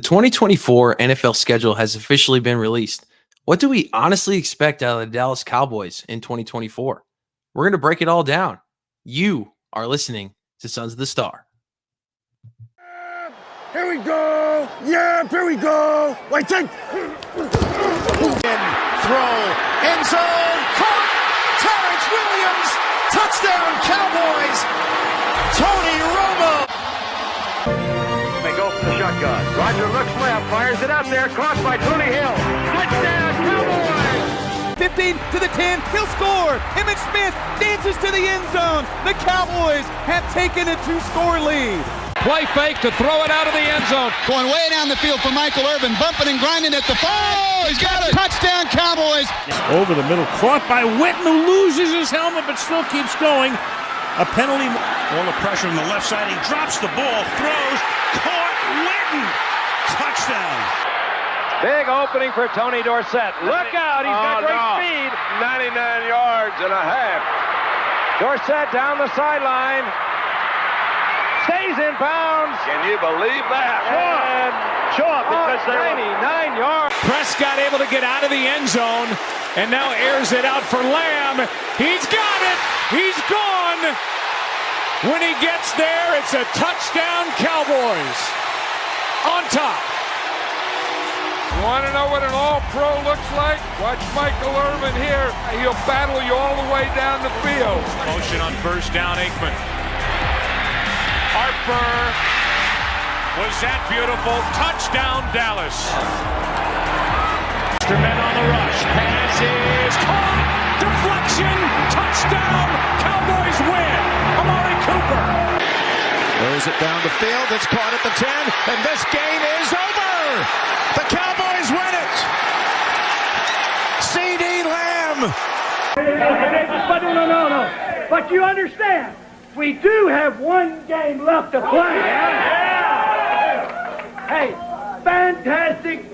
The 2024 NFL schedule has officially been released. What do we honestly expect out of the Dallas Cowboys in 2024? We're going to break it all down. You are listening to Sons of the Star. Here we go. Yeah, here we go. Wait, take. Throw. End zone. Caught. Terrence Williams. Touchdown, Cowboys. Tony Romo. They go for the shotgun. Roger looks left. Fires it up there. Caught by Tony Hill. Touchdown, Cowboys. 15 to the 10. He'll score. Emmitt Smith dances to the end zone. The Cowboys have taken a 2-score lead. Play fake to throw it out of the end zone. Going way down the field for Michael Irvin. Bumping and grinding at the 5. Oh, he's got it. Touchdown, Cowboys. Over the middle. Caught by Witten, who loses his helmet but still keeps going. A penalty. All the pressure on the left side. He drops the ball. Throws. Caught. Witten. Touchdown. Big opening for Tony Dorsett. Look out. He's got great speed. 99 yards and a half. Dorsett down the sideline. Stays in bounds. Can you believe that? Short because they're 99 yards. Prescott able to get out of the end zone and now airs it out for Lamb. He's got it. He's gone. When he gets there, it's a touchdown, Cowboys. On top. You want to know what an all-pro looks like? Watch Michael Irvin here. He'll battle you all the way down the field. Motion on first down, Aikman. Harper. Was that beautiful? Touchdown, Dallas. Men on the rush. Pass is caught. Deflection. Touchdown. Cowboys win. Amari Cooper. Throws it down the field. It's caught at the 10. And this game is over. The Cowboys win it. C.D. Lamb. But no. But you understand, we do have one game left to play. Hey, fantastic.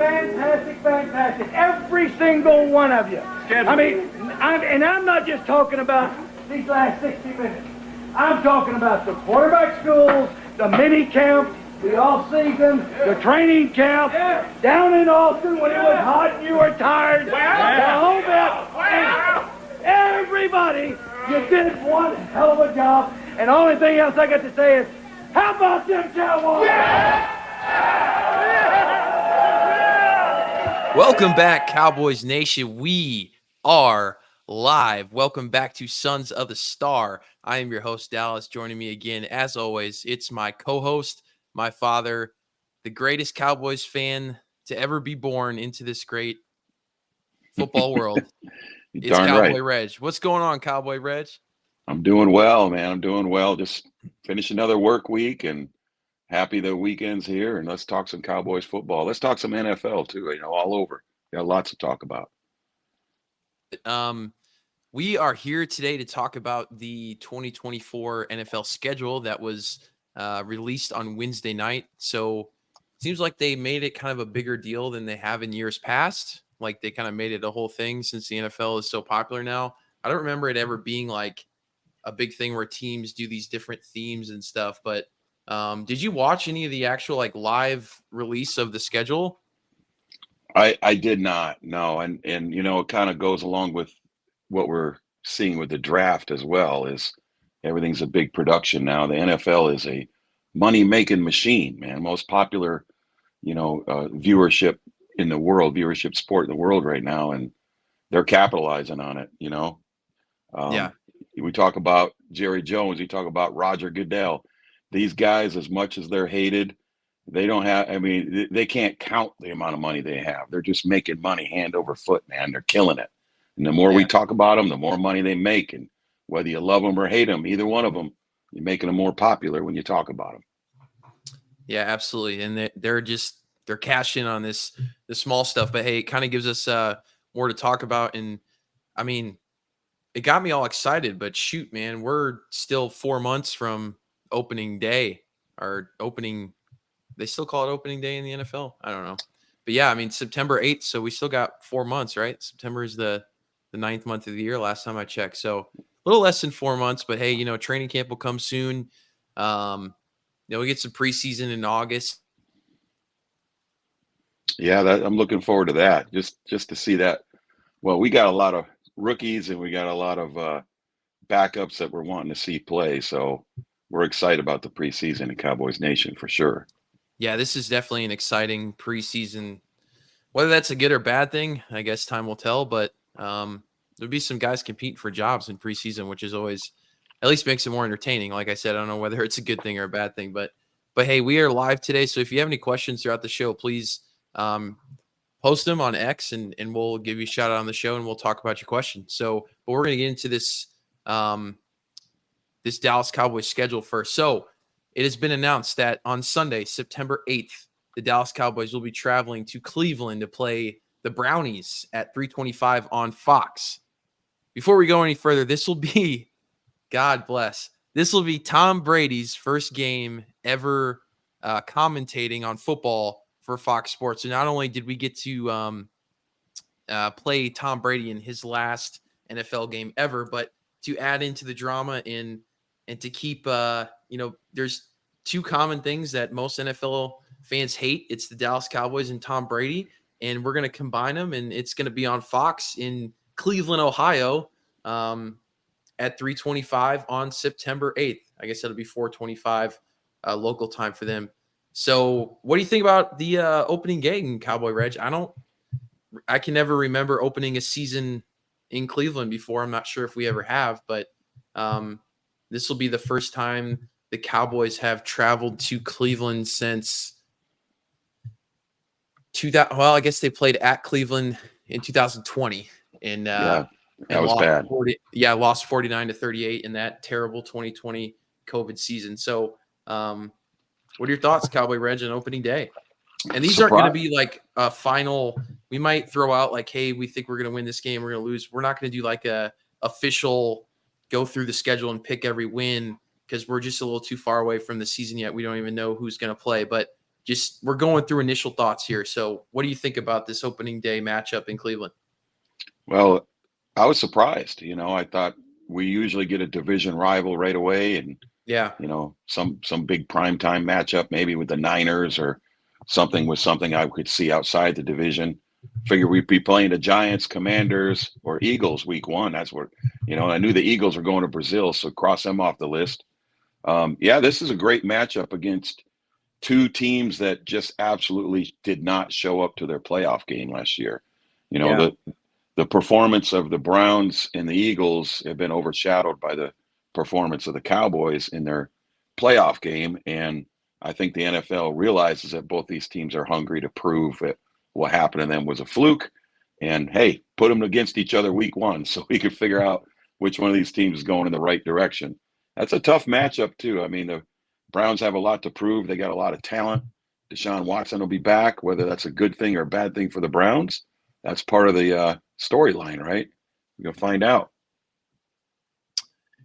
Every single one of you. I mean, I'm not just talking about these last 60 minutes. I'm talking about the quarterback schools, the mini camp, the off-season, the training camp, down in Austin when it was hot and you were tired, the whole bit. Everybody, you did one hell of a job. And the only thing else I got to say is, how about them Cowboys? Welcome back, Cowboys Nation. We are live. Welcome back to Sons of the Star. I am your host, Dallas. Joining me again, as always, it's my co-host, my father, the greatest Cowboys fan to ever be born into this great football world. It's Cowboy right. Reg. What's going on, Cowboy Reg? I'm doing well, man. I'm doing well. Just finish another work week and happy the weekend's here. And let's talk some Cowboys football. Let's talk some NFL too, all over. Got lots to talk about. We are here today to talk about the 2024 NFL schedule that was released on Wednesday night. So it seems like they made it kind of a bigger deal than they have in years past. Like they kind of made it a whole thing since the NFL is so popular now. I don't remember it ever being like a big thing where teams do these different themes and stuff. But did you watch any of the actual like live release of the schedule? I did not, no. And it kind of goes along with what we're seeing with the draft as well, is everything's a big production now. The NFL is a money-making machine, man. Most popular, viewership in the world, viewership sport in the world right now. And they're capitalizing on it, Yeah. We talk about Jerry Jones. We talk about Roger Goodell. These guys, as much as they're hated, they don't have, they can't count the amount of money they have. They're just making money hand over foot, man. They're killing it. And the more we talk about them, the more money they make. And whether you love them or hate them, either one of them, you're making them more popular when you talk about them. Yeah, absolutely. And they're cashing in on the small stuff. But hey, it kind of gives us more to talk about. And it got me all excited, but shoot, man, we're still 4 months from opening day or opening. They still call it opening day in the NFL. I don't know. But yeah, September 8th. So we still got 4 months, right? September is the 9th month of the year. Last time I checked. So a little less than 4 months, but hey, training camp will come soon. We get some preseason in August. Yeah, I'm looking forward to that. Just to see that. Well, we got a lot of rookies and we got a lot of backups that we're wanting to see play. So we're excited about the preseason in Cowboys Nation for sure. Yeah, this is definitely an exciting preseason. Whether that's a good or bad thing, I guess time will tell. But there'll be some guys competing for jobs in preseason, which is always at least makes it more entertaining. Like I said, I don't know whether it's a good thing or a bad thing, but hey, we are live today. So if you have any questions throughout the show, please post them on X and we'll give you a shout out on the show and we'll talk about your question. So, but we're going to get into this this Dallas Cowboys schedule first. So it has been announced that on Sunday, September 8th, the Dallas Cowboys will be traveling to Cleveland to play the Brownies at 3:25 on Fox. Before we go any further, this will be, God bless, this will be Tom Brady's first game ever commentating on football for Fox Sports. So not only did we get to play Tom Brady in his last NFL game ever, but to add into the drama and to keep there's two common things that most NFL fans hate. It's the Dallas Cowboys and Tom Brady, and we're going to combine them, and it's going to be on Fox in Cleveland, Ohio, at 3:25 on September 8th. I guess it'll be 4:25 local time for them. So, what do you think about the opening game, Cowboy Reg? I can never remember opening a season in Cleveland before. I'm not sure if we ever have, but this will be the first time the Cowboys have traveled to Cleveland since 2000. Well, I guess they played at Cleveland in 2020 and That and was lost bad. 49-38 in that terrible 2020 COVID season. So, what are your thoughts, Cowboy Reg, on opening day? And these aren't going to be like a final. We might throw out like, hey, we think we're going to win this game. We're going to lose. We're not going to do like a official go through the schedule and pick every win because we're just a little too far away from the season yet. We don't even know who's going to play. But just we're going through initial thoughts here. So what do you think about this opening day matchup in Cleveland? Well, I was surprised. I thought we usually get a division rival right away, and Yeah, some big primetime matchup, maybe with the Niners or something I could see outside the division. Figure we'd be playing the Giants, Commanders, or Eagles week one. That's what, I knew the Eagles were going to Brazil, so cross them off the list. Yeah, this is a great matchup against two teams that just absolutely did not show up to their playoff game last year. Yeah. The performance of the Browns and the Eagles have been overshadowed by the performance of the Cowboys in their playoff game. And I think the NFL realizes that both these teams are hungry to prove that what happened to them was a fluke. And hey, put them against each other week one so we can figure out which one of these teams is going in the right direction. That's a tough matchup, too. I mean, the Browns have a lot to prove. They got a lot of talent. Deshaun Watson will be back. Whether that's a good thing or a bad thing for the Browns, that's part of the storyline, right? We're gonna find out.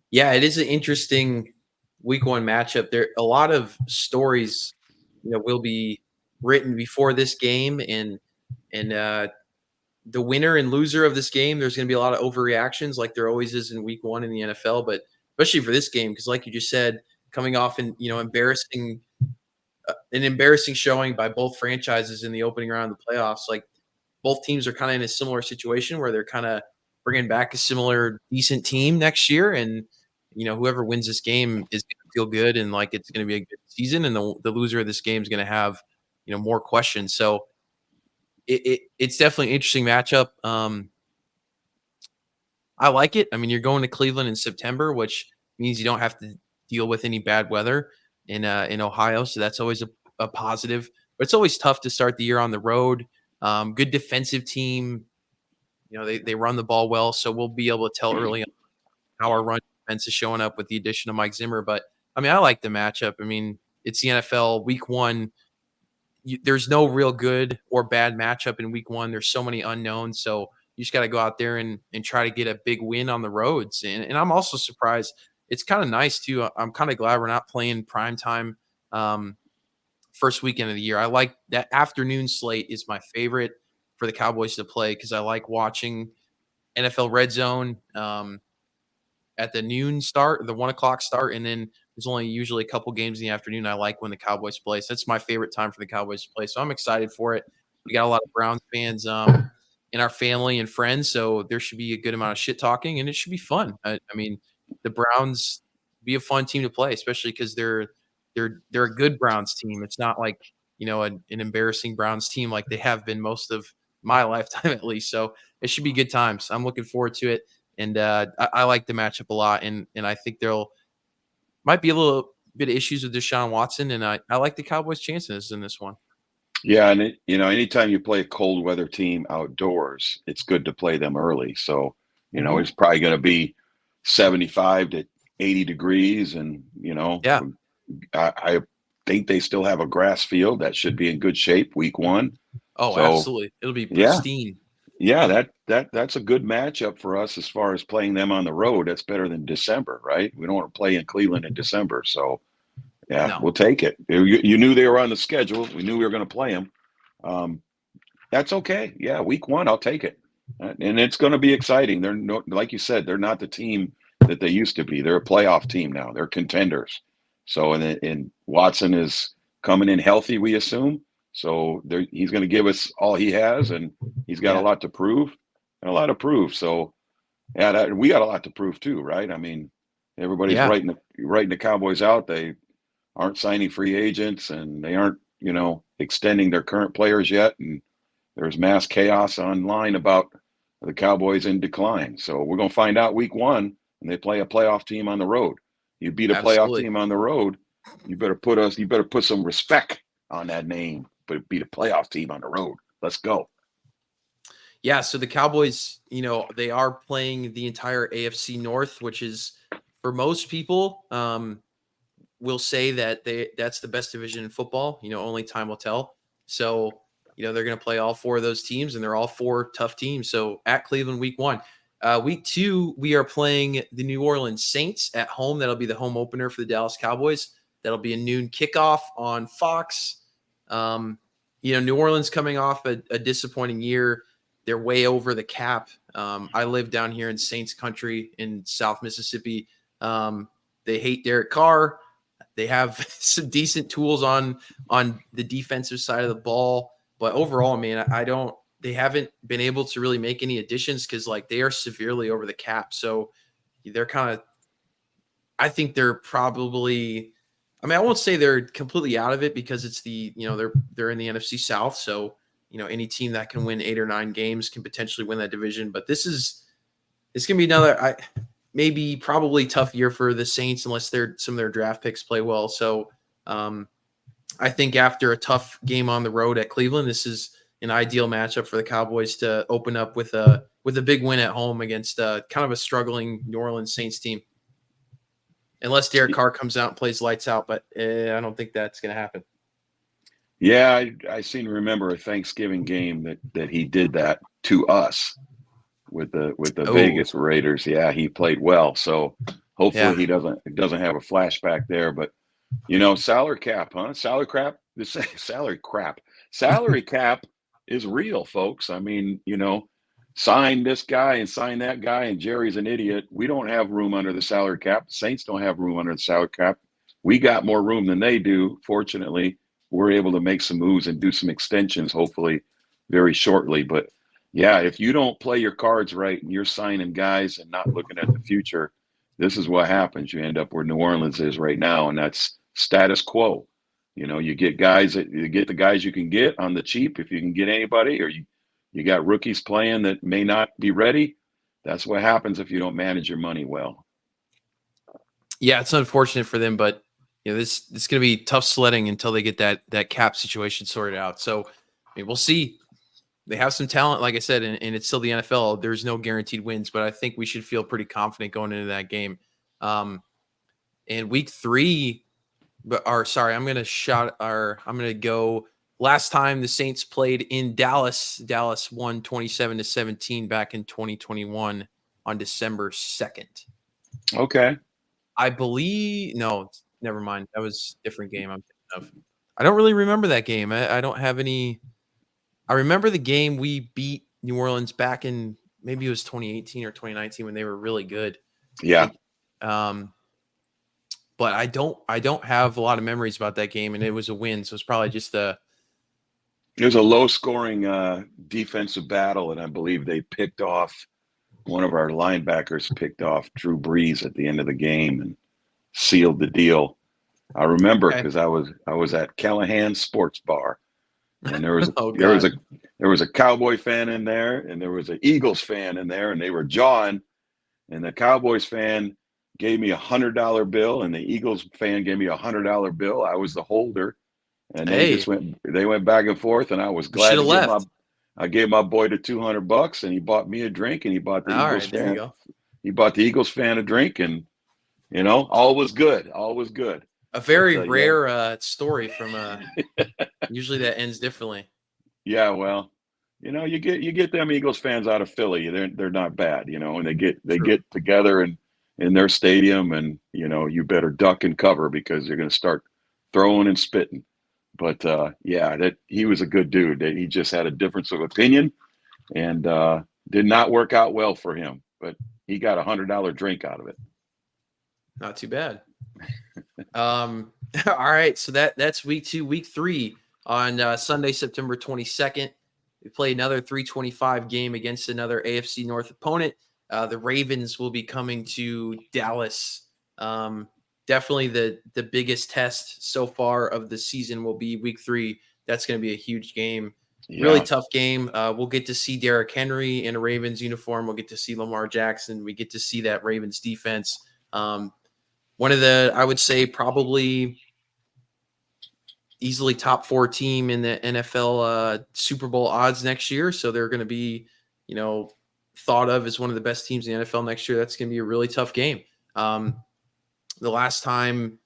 Yeah, it is an interesting week one matchup. There a lot of stories, will be written before this game, and the winner and loser of this game. There's going to be a lot of overreactions, like there always is in week one in the NFL, but especially for this game, because like you just said, coming off and an embarrassing showing by both franchises in the opening round of the playoffs. Like both teams are kind of in a similar situation where they're kind of bringing back a similar decent team next year, and whoever wins this game is going to feel good and like it's going to be a good season, and the loser of this game is going to have more questions. So it's definitely an interesting matchup. I like it. I mean, you're going to Cleveland in September, which means you don't have to deal with any bad weather in Ohio, so that's always a positive. But it's always tough to start the year on the road. Good defensive team. They run the ball well, so we'll be able to tell early on how our run defense is showing up with the addition of Mike Zimmer. But I mean, I like the matchup. I mean, it's the NFL week one. There's no real good or bad matchup in week one. There's so many unknowns. So you just got to go out there and try to get a big win on the roads. And I'm also surprised. It's kind of nice too. I'm kind of glad we're not playing prime time first weekend of the year. I like that afternoon slate is my favorite for the Cowboys to play because I like watching NFL Red Zone at the noon start, the 1:00 start, and then there's only usually a couple games in the afternoon I like when the Cowboys play. So that's my favorite time for the Cowboys to play. So I'm excited for it. We got a lot of Browns fans in our family and friends, so there should be a good amount of shit talking, and it should be fun. I mean, the Browns be a fun team to play, especially because they're a good Browns team. It's not like an embarrassing Browns team like they have been most of my lifetime at least. So it should be good times. I'm looking forward to it, and I like the matchup a lot, and I think there'll might be a little bit of issues with Deshaun Watson, and I like the Cowboys' chances in this one. Yeah, and anytime you play a cold weather team outdoors, it's good to play them early. So, it's probably going to be 75 to 80 degrees, and Yeah. I think they still have a grass field that should be in good shape week 1. Oh, So, absolutely. It'll be yeah, pristine. yeah, that's a good matchup for us as far as playing them on the road. That's better than December, right? We don't want to play in Cleveland in December, so yeah, No. we'll take it. You knew they were on the schedule. We knew we were going to play them. That's okay. Yeah, week 1, I'll take it, and it's going to be exciting. They're like you said, they're not the team that they used to be. They're a playoff team now. They're contenders. So, and Watson is coming in healthy, we assume. So he's going to give us all he has, and he's got a Yeah. lot to prove. So, yeah, we got a lot to prove too, right? I mean, everybody's Yeah. writing the Cowboys out. They aren't signing free agents, and they aren't, extending their current players yet. And there's mass chaos online about the Cowboys in decline. So we're going to find out week 1, and they play a playoff team on the road. You beat a playoff Absolutely. team on the road, you better put some respect on that name. But beat a playoff team on the road. Let's go. Yeah, so the Cowboys, they are playing the entire AFC North, which is for most people, will say that that's the best division in football. Only time will tell. So, they're going to play all 4 of those teams, and they're all 4 tough teams. So at Cleveland week 1. Week 2, we are playing the New Orleans Saints at home. That'll be the home opener for the Dallas Cowboys. That'll be a noon kickoff on Fox. New Orleans coming off a disappointing year. They're way over the cap. I live down here in Saints country in South Mississippi. They hate Derek Carr. They have some decent tools on the defensive side of the ball, but overall, man, they haven't been able to really make any additions because they are severely over the cap. So they're I think they're probably, I won't say they're completely out of it because it's they're in the NFC South. So, any team that can win 8 or 9 games can potentially win that division. But it's going to be another, probably tough year for the Saints unless some of their draft picks play well. So I think after a tough game on the road at Cleveland, this is an ideal matchup for the Cowboys to open up with a big win at home against kind of a struggling New Orleans Saints team. Unless Derek Carr comes out and plays lights out, but I don't think that's going to happen. Yeah, I seem to remember a Thanksgiving game that he did that to us with the Vegas Raiders. Yeah, he played well. So hopefully he doesn't have a flashback there. But salary cap, huh? Salary cap is real, folks. I mean, sign this guy and sign that guy, and Jerry's an idiot. We don't have room under the salary cap. The Saints don't have room under the salary cap. We got more room than they do. Fortunately, we're able to make some moves and do some extensions, hopefully very shortly. But yeah, if you don't play your cards right and you're signing guys and not looking at the future, this is what happens. You end up where New Orleans is right now, and that's status quo. You get the guys you can get on the cheap if you can get anybody, or you got rookies playing that may not be ready. That's what happens if you don't manage your money well. Yeah, it's unfortunate for them, but this is going to be tough sledding until they get that cap situation sorted out. So we'll see. They have some talent, like I said, and it's still the NFL. There's no guaranteed wins, but I think we should feel pretty confident going into that game. And week 3, I'm going to go. Last time the Saints played in Dallas won 27-17 back in 2021 on December 2nd. Okay. I believe, no, never mind. That was a different game I'm thinking of. I don't really remember that game. I don't have any. I remember the game we beat New Orleans back in maybe it was 2018 or 2019 when they were really good. Yeah. But I don't have a lot of memories about that game, and it was a win, so it's probably just It was a low-scoring defensive battle, and I believe they picked off one of our linebackers, picked off Drew Brees at the end of the game and sealed the deal. I remember Okay. because I was at Callahan's Sports Bar, and Oh God. there was a Cowboy fan in there, and there was an Eagles fan in there, and they were jawing. And the Cowboys fan gave me $100 bill, and the Eagles fan gave me $100 bill. I was the holder, and Hey, they went back and forth, and I was you should glad to have left. I gave my boy the $200, and he bought me a drink, and All right, there you go. he bought the Eagles fan a drink, and all was good, all was good. A very But, yeah. rare story from usually that ends differently. Yeah, well, you get them Eagles fans out of Philly. They're not bad, and they True. get together in their stadium, and you better duck and cover because they're going to start throwing and spitting. But yeah, that he was a good dude. That he just had a difference of opinion, and did not work out well for him. But he got $100 drink out of it. Not too bad. All right, so that's week 2. Week 3 on Sunday, September 22nd. We play another 3:25 game against another AFC North opponent. The Ravens will be coming to Dallas. Definitely the biggest test so far of the season will be week 3. That's going to be a huge game. Yeah. Really tough game. We'll get to see Derrick Henry in a Ravens uniform. We'll get to see Lamar Jackson. We get to see that Ravens defense. One of the, I would say, probably easily top 4 team in the NFL Super Bowl odds next year. So they're going to be, thought of as one of the best teams in the NFL next year. That's going to be a really tough game. The last time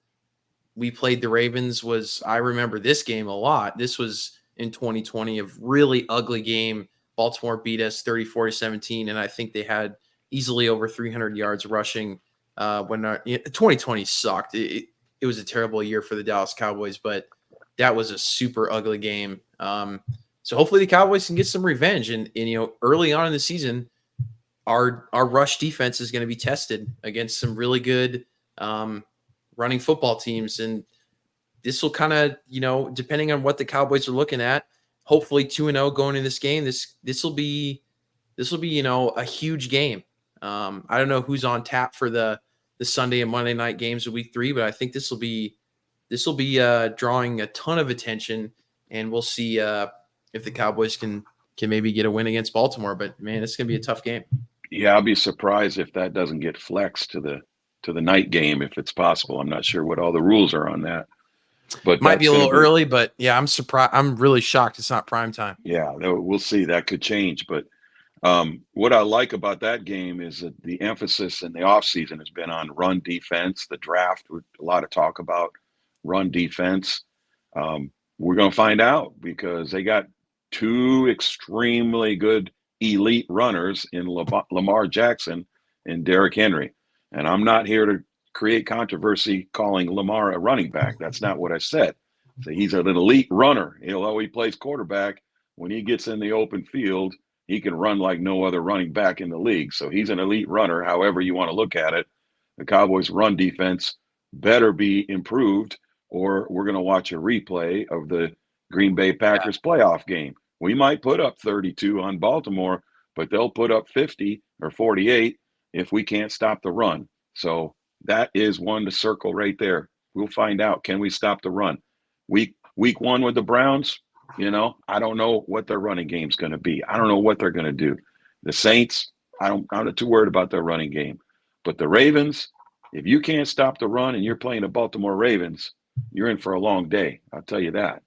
we played the Ravens I remember this game a lot. This was in 2020, a really ugly game. Baltimore beat us 34-17, and I think they had easily over 300 yards rushing. 2020 sucked. It was a terrible year for the Dallas Cowboys, but that was a super ugly game. So hopefully the Cowboys can get some revenge. And early on in the season, our rush defense is going to be tested against some really good running football teams. And this will kind of, depending on what the Cowboys are looking at, hopefully 2-0 going in this game. This will be, a huge game. I don't know who's on tap for the Sunday and Monday night games of week 3, but I think this will be drawing a ton of attention, and we'll see if the Cowboys can maybe get a win against Baltimore. But man, it's going to be a tough game. Yeah, I'll be surprised if that doesn't get flexed to the night game if it's possible. I'm not sure what all the rules are on that, but might be a little early. But yeah, I'm surprised. I'm really shocked it's not prime time. Yeah, we'll see. That could change, but what I like about that game is that the emphasis in the offseason has been on run defense. The draft, with a lot of talk about run defense. We're going to find out because they got 2 extremely good elite runners in Lamar Jackson and Derrick Henry. And I'm not here to create controversy calling Lamar a running back. That's not what I said. So he's an elite runner. Although he plays quarterback, when he gets in the open field, he can run like no other running back in the league. So he's an elite runner, however you want to look at it. The Cowboys' run defense better be improved, or we're going to watch a replay of the Green Bay Packers playoff game. We might put up 32 on Baltimore, but they'll put up 50 or 48 if we can't stop the run. So that is one to circle right there. We'll find out. Can we stop the run? Week 1 with the Browns, I don't know what their running game's going to be. I don't know what they're going to do. The Saints, I'm not too worried about their running game. But the Ravens, if you can't stop the run and you're playing the Baltimore Ravens, you're in for a long day. I'll tell you that.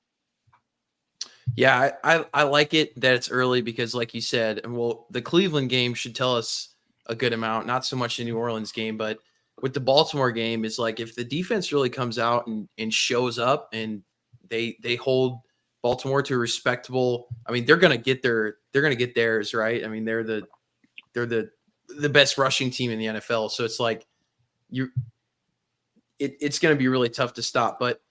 Yeah, I like it that it's early because, like you said, the Cleveland game should tell us a good amount, not so much the New Orleans game, but with the Baltimore game is like if the defense really comes out and shows up and they hold Baltimore to a respectable, I mean, they're going to get theirs, right? I mean, they're the best rushing team in the NFL. So it's like it's going to be really tough to stop, but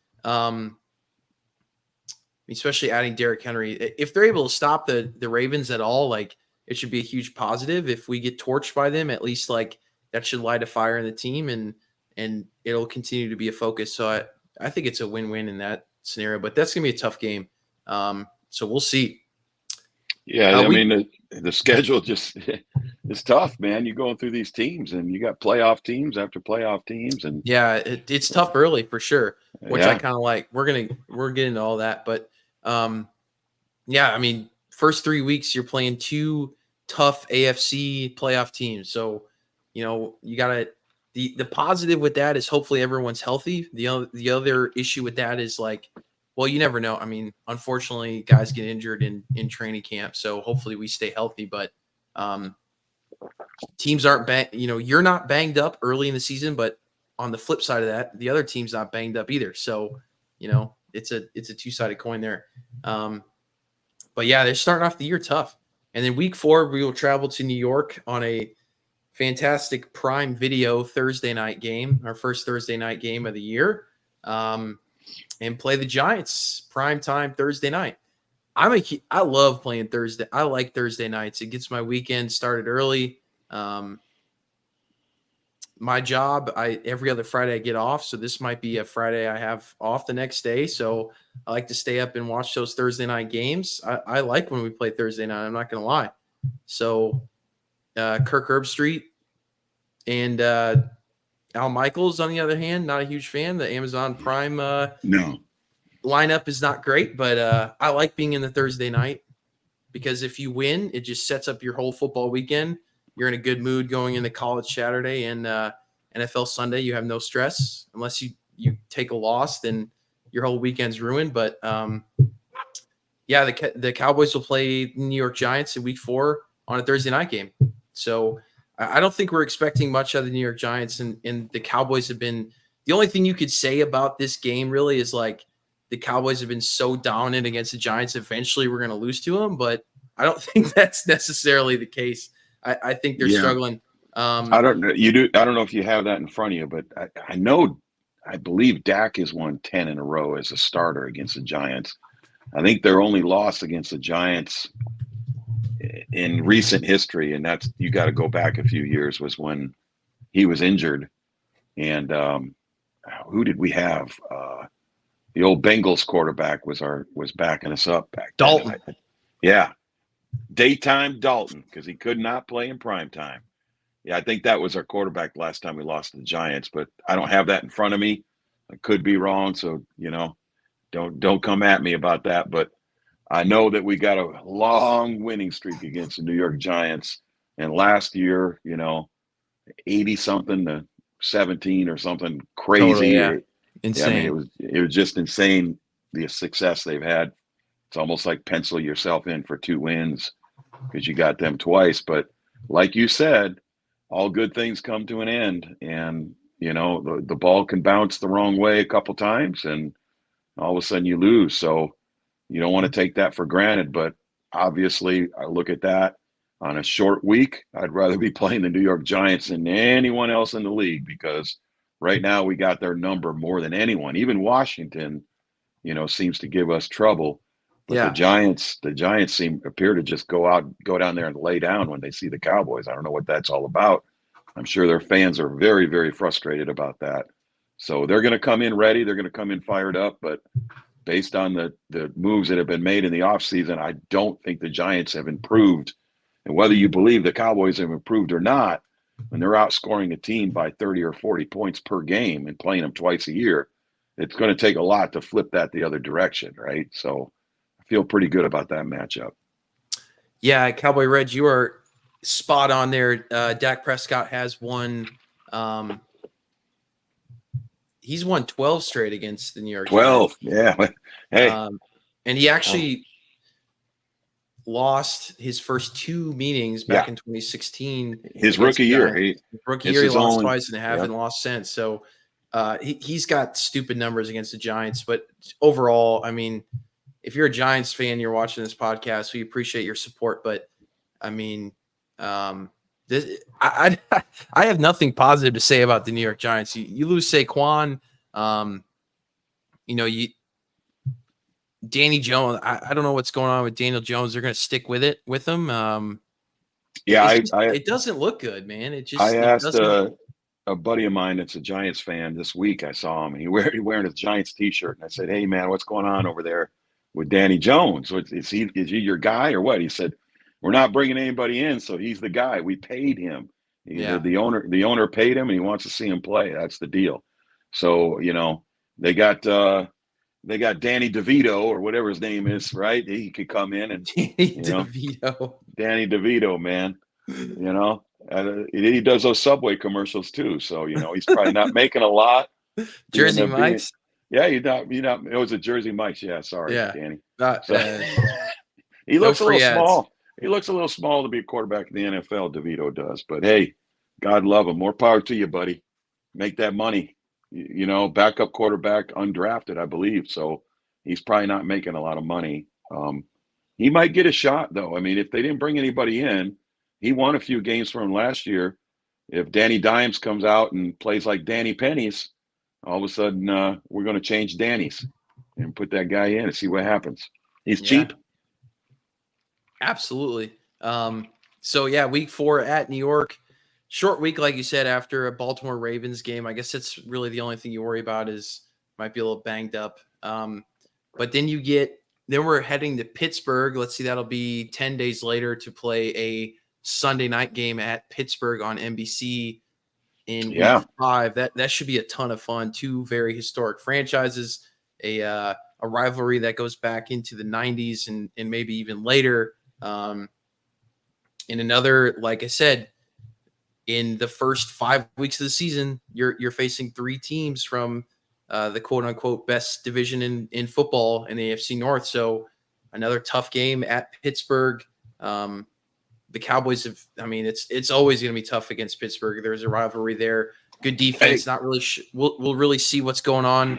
especially adding Derrick Henry, if they're able to stop the Ravens at all, like it should be a huge positive. If we get torched by them, at least like that should light a fire in the team and it'll continue to be a focus. So I think it's a win-win in that scenario, but that's going to be a tough game. So we'll see. Yeah, I mean the schedule just it's tough, man. You're going through these teams, and you got playoff teams after playoff teams, and yeah, it's tough early for sure, which I yeah, kind of like. We're getting to all that, but yeah, I mean, first 3 weeks you're playing 2 tough AFC playoff teams, so you gotta. The positive with that is hopefully everyone's healthy. The other issue with that is like, well, you never know. I mean, unfortunately, guys get injured in training camp, so hopefully we stay healthy. But teams aren't you're not banged up early in the season, but on the flip side of that, the other team's not banged up either. So it's a two-sided coin there. But yeah, they're starting off the year tough, and then week 4 we will travel to New York on a fantastic Prime Video Thursday night game, our first Thursday night game of the year, and play the Giants prime time Thursday night. I love playing Thursday. I like Thursday nights. It gets my weekend started early. My job, every other Friday I get off, so this might be a Friday I have off the next day. So I like to stay up and watch those Thursday night games. I like when we play Thursday night. I'm not going to lie. So Kirk Herbstreit and Al Michaels, on the other hand, not a huge fan. The Amazon Prime no lineup is not great, but I like being in the Thursday night because if you win, it just sets up your whole football weekend. You're in a good mood going into college Saturday and NFL Sunday. You have no stress unless you take a loss, then your whole weekend's ruined. But yeah, the Cowboys will play the New York Giants in week 4 on a Thursday night game. So I don't think we're expecting much out of the New York Giants, and the Cowboys have been – the only thing you could say about this game really is like the Cowboys have been so dominant against the Giants, eventually we're going to lose to them, but I don't think that's necessarily the case. I think they're struggling. I don't know. I don't know if you have that in front of you, but I believe Dak has won 10 in a row as a starter against the Giants. I think their only loss against the Giants in recent history, and that's, you got to go back a few years, was when he was injured. And who did we have? The old Bengals quarterback was backing us up back then. Dalton. Yeah. Daytime Dalton, because he could not play in prime time. Yeah, I think that was our quarterback last time we lost to the Giants, but I don't have that in front of me. I could be wrong, so don't come at me about that. But I know that we got a long winning streak against the New York Giants, and last year, 80-something to 17 or something crazy. Totally, yeah. Insane. I mean, it was just insane, the success they've had. It's almost like pencil yourself in for 2 wins because you got them twice. But like you said, all good things come to an end, and the ball can bounce the wrong way a couple times, and all of a sudden you lose. So you don't want to take that for granted. But obviously, I look at that on a short week. I'd rather be playing the New York Giants than anyone else in the league, because right now we got their number more than anyone. Even Washington, seems to give us trouble. But the Giants appear to just go down there and lay down when they see the Cowboys. I don't know what that's all about. I'm sure their fans are very, very frustrated about that. So they're going to come in ready. They're going to come in fired up. But based on the moves that have been made in the offseason, I don't think the Giants have improved. And whether you believe the Cowboys have improved or not, when they're outscoring a team by 30 or 40 points per game and playing them twice a year, it's going to take a lot to flip that the other direction, right? So feel pretty good about that matchup. Yeah, Cowboy Red, you are spot on there. Dak Prescott has won. He's won 12 straight against the New York 12, Giants. Yeah. Hey, and he actually lost his first 2 meetings back in 2016. His rookie year. He lost twice and haven't lost since. So he's got stupid numbers against the Giants. But overall, I mean, if you're a Giants fan, you're watching this podcast, we appreciate your support. But I mean, I have nothing positive to say about the New York Giants. You lose Saquon, Danny Jones. I don't know what's going on with Daniel Jones. They're going to stick with him. It doesn't look good, man. I asked a buddy of mine that's a Giants fan this week. I saw him, and he's wearing his Giants T-shirt, and I said, "Hey, man, what's going on over there with Danny Jones. So is he your guy or what? He said, we're not bringing anybody in, so he's the guy. We paid him. Yeah. The owner paid him, and he wants to see him play. That's the deal. So they got Danny DeVito or whatever his name is, right? He could come in and Danny DeVito, man. He does those Subway commercials too. So he's probably not making a lot. Jersey Mike's. You're not. It was a Jersey Mike's. Yeah, sorry, Danny. He looks a little small. He looks a little small to be a quarterback in the NFL. DeVito does, but hey, God love him. More power to you, buddy. Make that money. Backup quarterback, undrafted, I believe. So he's probably not making a lot of money. He might get a shot though. I mean, if they didn't bring anybody in, he won a few games for him last year. If Danny Dimes comes out and plays like Danny Pennies, all of a sudden we're going to change Danny's and put that guy in and see what happens. He's cheap. Absolutely. So yeah, week 4 at New York. Short week, like you said, after a Baltimore Ravens game. I guess that's really the only thing you worry about is might be a little banged up. But then we're heading to Pittsburgh. Let's see, that'll be 10 days later to play a Sunday night game at Pittsburgh on NBC in week 5. That should be a ton of fun. 2 very historic franchises, a rivalry that goes back into the 90s and maybe even later. In another, like I said, in the first 5 weeks of the season, you're facing 3 teams from the quote unquote best division in football in the AFC North. So another tough game at Pittsburgh. The Cowboys it's always going to be tough against Pittsburgh. There's a rivalry there. Good defense. Not really. We'll really see what's going on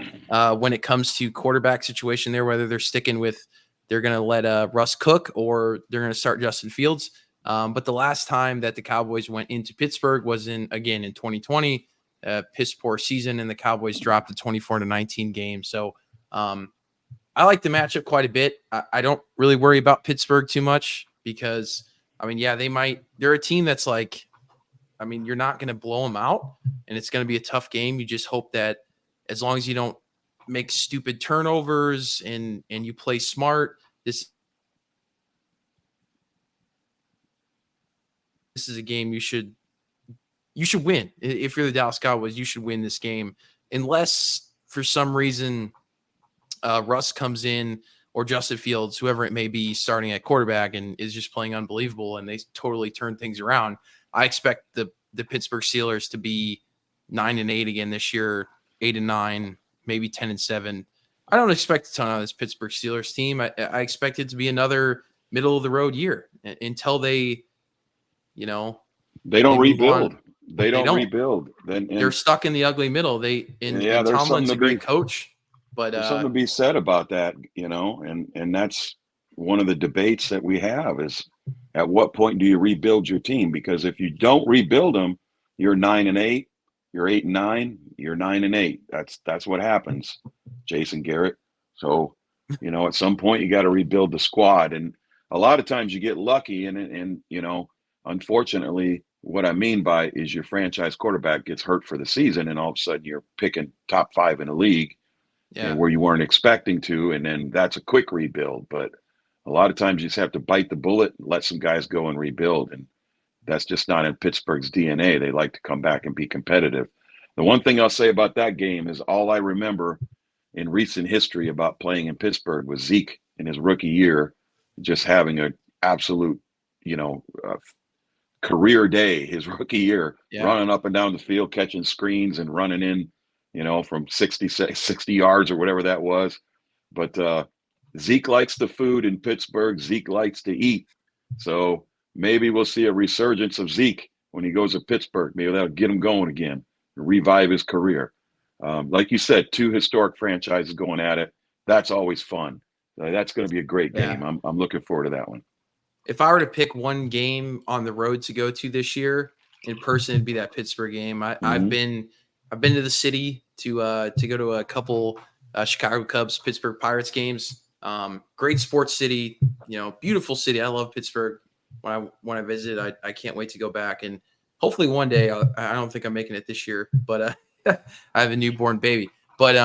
when it comes to quarterback situation there, whether they're sticking with, they're going to let Russ cook or they're going to start Justin Fields. But the last time that the Cowboys went into Pittsburgh was in 2020, piss poor season, and the Cowboys dropped a 24-19 game. So I like the matchup quite a bit. I don't really worry about Pittsburgh too much because, they're a team that's like, you're not going to blow them out, and it's going to be a tough game. You just hope that as long as you don't make stupid turnovers and you play smart, this is a game you should win. If you're the Dallas Cowboys, you should win this game, unless for some reason Russ comes in or Justin Fields, whoever it may be, starting at quarterback and is just playing unbelievable, and they totally turn things around. I expect the Pittsburgh Steelers to be 9-8 again this year, 8-9, maybe 10-7. I don't expect a ton out of this Pittsburgh Steelers team. I expect it to be another middle of the road year until they don't rebuild. They don't rebuild. They're stuck in the ugly middle. Tomlin's a great coach, but there's something to be said about that, and that's one of the debates that we have is at what point do you rebuild your team? Because if you don't rebuild them, you're 9-8, you're 8-9, you're 9-8. That's what happens, Jason Garrett. So, at some point you got to rebuild the squad, and a lot of times you get lucky, and unfortunately, what I mean by is your franchise quarterback gets hurt for the season, and all of a sudden you're picking top 5 in the league, where you weren't expecting to, and then that's a quick rebuild. But a lot of times you just have to bite the bullet and let some guys go and rebuild, and that's just not in Pittsburgh's DNA. They like to come back and be competitive. The one thing I'll say about that game is all I remember in recent history about playing in Pittsburgh was Zeke in his rookie year, just having an absolute, career day his rookie year, running up and down the field, catching screens and running in, from 60 yards or whatever that was. But Zeke likes the food in Pittsburgh. Zeke likes to eat. So maybe we'll see a resurgence of Zeke when he goes to Pittsburgh. Maybe that'll get him going again and revive his career. Like you said, 2 historic franchises going at it. That's always fun. That's going to be a great game. I'm looking forward to that one. If I were to pick one game on the road to go to this year in person, it'd be that Pittsburgh game. I've been to the city to go to a couple Chicago Cubs, Pittsburgh Pirates games. Great sports city, beautiful city. I love Pittsburgh. When I visit, I can't wait to go back, and hopefully one day. I don't think I'm making it this year, but I have a newborn baby. But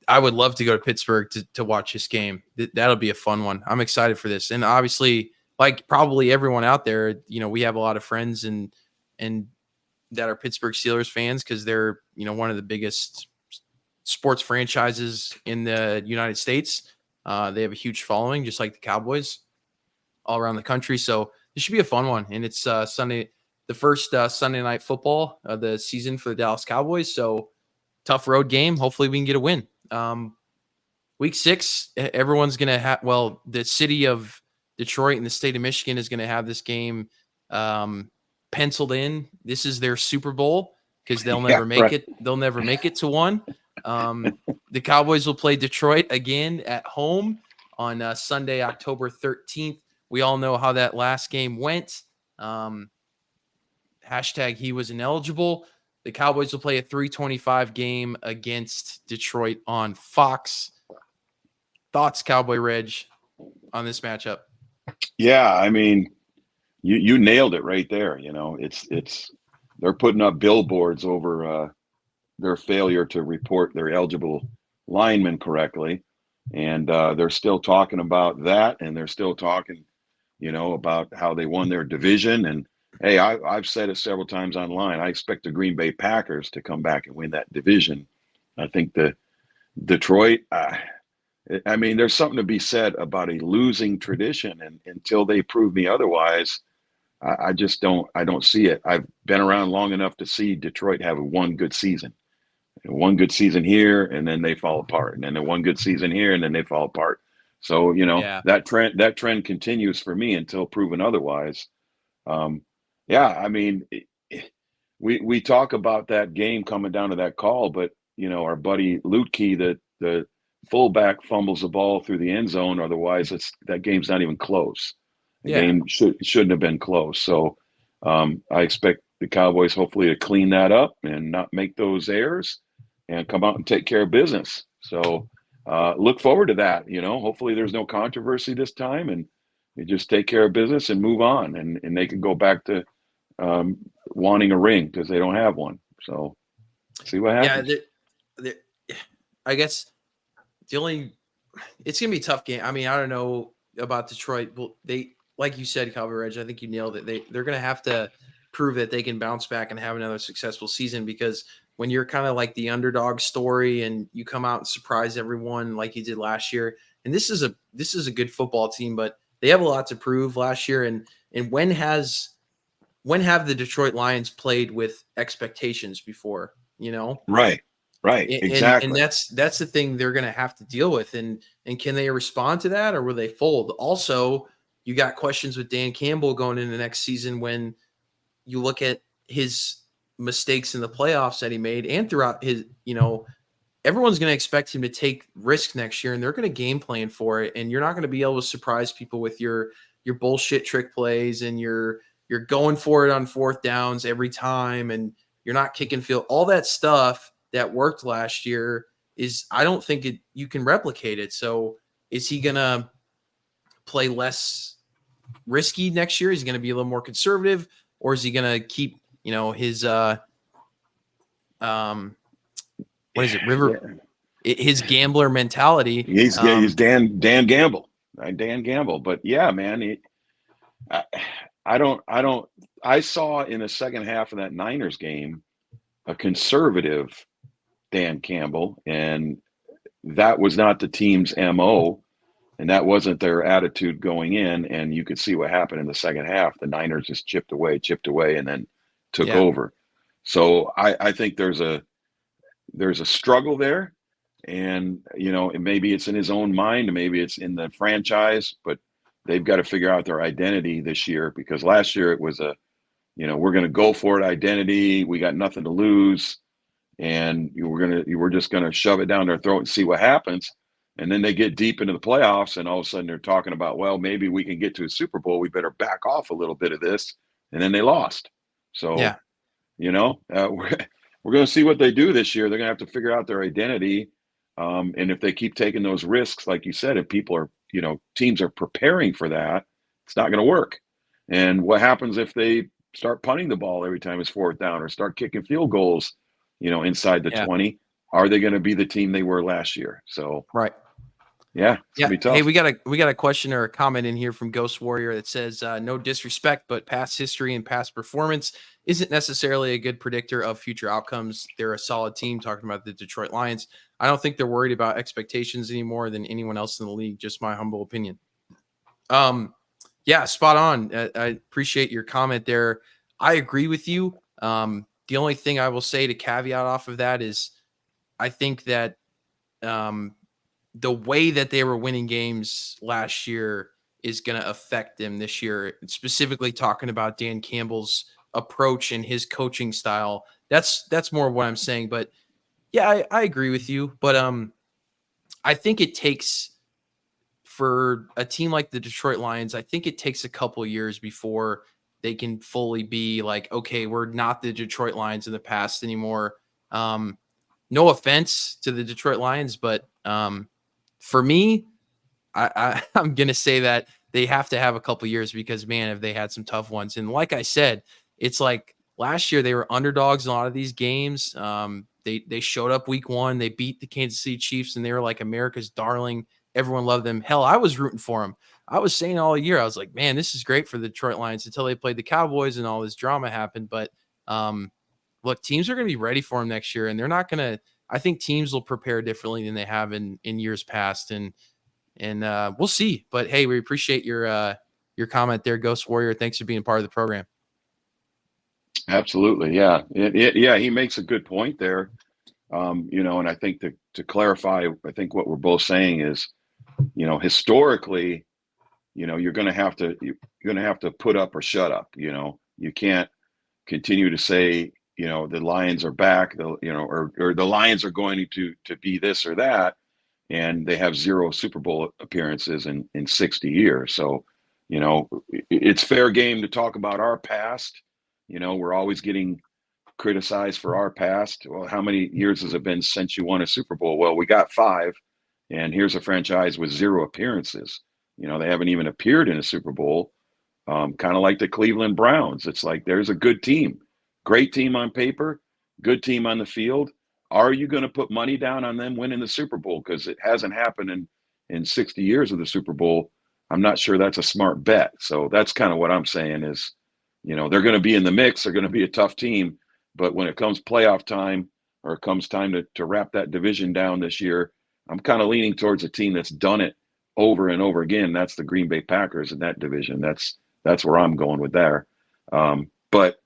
I would love to go to Pittsburgh to watch this game. That'll be a fun one. I'm excited for this. And obviously, like probably everyone out there, we have a lot of friends and that are Pittsburgh Steelers fans because they're, one of the biggest sports franchises in the United States. They have a huge following, just like the Cowboys all around the country. So this should be a fun one. And it's Sunday, the first Sunday night football of the season for the Dallas Cowboys. So tough road game. Hopefully we can get a win. Week 6, everyone's going to have, the city of Detroit and the state of Michigan is going to have this game penciled in. This is their Super Bowl because they'll never make it. They'll never make it to one. The Cowboys will play Detroit again at home on Sunday, October 13th. We all know how that last game went. Hashtag he was ineligible. The Cowboys will play a 3:25 game against Detroit on Fox. Thoughts, Cowboy Reg, on this matchup? Yeah, I mean, you nailed it right there. It's they're putting up billboards over their failure to report their eligible linemen correctly, and they're still talking about that, and they're still talking, about how they won their division. And hey, I've said it several times online. I expect the Green Bay Packers to come back and win that division. I think the Detroit. I mean, there's something to be said about a losing tradition, and until they prove me otherwise, I just don't see it. I've been around long enough to see Detroit have one good season. One good season here, and then they fall apart, and then one good season here, and then they fall apart. So that trend continues for me until proven otherwise. I mean, we talk about that game coming down to that call, but our buddy Lutke, the fullback, fumbles the ball through the end zone. Otherwise, that game's not even close. The game shouldn't have been close. So I expect the Cowboys hopefully to clean that up and not make those errors and come out and take care of business. So look forward to that. Hopefully there's no controversy this time, and you just take care of business and move on, and they can go back to wanting a ring because they don't have one. So see what happens. Yeah, I guess it's going to be a tough game. I mean, I don't know about Detroit. Well, they, like you said, Cowboy Reg, I think you nailed it. They're going to have to prove that they can bounce back and have another successful season, because when you're kind of like the underdog story and you come out and surprise everyone like you did last year, and this is a good football team, but they have a lot to prove last year. And when have the Detroit Lions played with expectations before, Right. Exactly. And that's the thing they're going to have to deal with. And can they respond to that, or will they fold? Also, you got questions with Dan Campbell going into next season when you look at his mistakes in the playoffs that he made and throughout his, everyone's going to expect him to take risks next year, and they're going to game plan for it. And you're not going to be able to surprise people with your bullshit trick plays, and you're going for it on fourth downs every time, and you're not kicking field. All that stuff that worked last year I don't think you can replicate it. So is he going to play less risky next year? Is he going to be a little more conservative, or is he going to keep, his, what is it? His gambler mentality. He's Dan Gamble, right? Dan Gamble. But yeah, man, I saw in the second half of that Niners game a conservative Dan Campbell, and that was not the team's MO, and that wasn't their attitude going in. And you could see what happened in the second half. The Niners just chipped away, and then took over. So I think there's a struggle there, and maybe it's in his own mind, maybe it's in the franchise, but they've got to figure out their identity this year, because last year it was we're going to go for it identity. We got nothing to lose, and we're just going to shove it down their throat and see what happens. And then they get deep into the playoffs, and all of a sudden they're talking about, well, maybe we can get to a Super Bowl. We better back off a little bit of this. And then they lost. So, we're going to see what they do this year. They're going to have to figure out their identity. And if they keep taking those risks, like you said, if people are, teams are preparing for that, it's not going to work. And what happens if they start punting the ball every time it's fourth down, or start kicking field goals, inside the 20? are they going to be the team they were last year? So Right. yeah, it's Yeah. gonna be tough. Hey, we got a question or a comment in here from Ghost Warrior that says, no disrespect, but past history and past performance isn't necessarily a good predictor of future outcomes. They're a solid team, talking about the Detroit Lions. I don't think they're worried about expectations any more than anyone else in the league. Just my humble opinion. Yeah, spot on. I appreciate your comment there. I agree with you. The only thing I will say to caveat off of that is I think that the way that they were winning games last year is going to affect them this year. Specifically talking about Dan Campbell's approach and his coaching style. That's more of what I'm saying. But yeah, I agree with you. But I think it takes for a team like the Detroit Lions, I think it takes a couple years before they can fully be like, okay, we're not the Detroit Lions in the past anymore. No offense to the Detroit Lions, but for me, I'm going to say that they have to have a couple years because, man, have they had some tough ones. And like I said, it's like last year they were underdogs in a lot of these games. They showed up week 1. They beat the Kansas City Chiefs, and they were like America's darling. Everyone loved them. Hell, I was rooting for them. I was saying all year, I was like, man, this is great for the Detroit Lions until they played the Cowboys and all this drama happened. But look, teams are going to be ready for them next year, and they're not going to – I think teams will prepare differently than they have in years past. And we'll see. But hey, we appreciate your comment there, Ghost Warrior. Thanks for being part of the program. Absolutely, yeah, yeah. He makes a good point there. And I think to clarify, I think what we're both saying is, historically, you're going to have to put up or shut up. You can't continue to say, the Lions are back, or the Lions are going to be this or that, and they have 0 Super Bowl appearances in 60 years. So, it's fair game to talk about our past. We're always getting criticized for our past. Well, how many years has it been since you won a Super Bowl? Well, we got 5, and here's a franchise with 0 appearances. They haven't even appeared in a Super Bowl. Kind of like the Cleveland Browns. It's like there's a good team, great team on paper, good team on the field. Are you going to put money down on them winning the Super Bowl? Because it hasn't happened in 60 years of the Super Bowl. I'm not sure that's a smart bet. So that's kind of what I'm saying is, they're going to be in the mix. They're going to be a tough team. But when it comes playoff time, or it comes time to wrap that division down this year, I'm kind of leaning towards a team that's done it over and over again. That's the Green Bay Packers in that division. That's where I'm going with there. But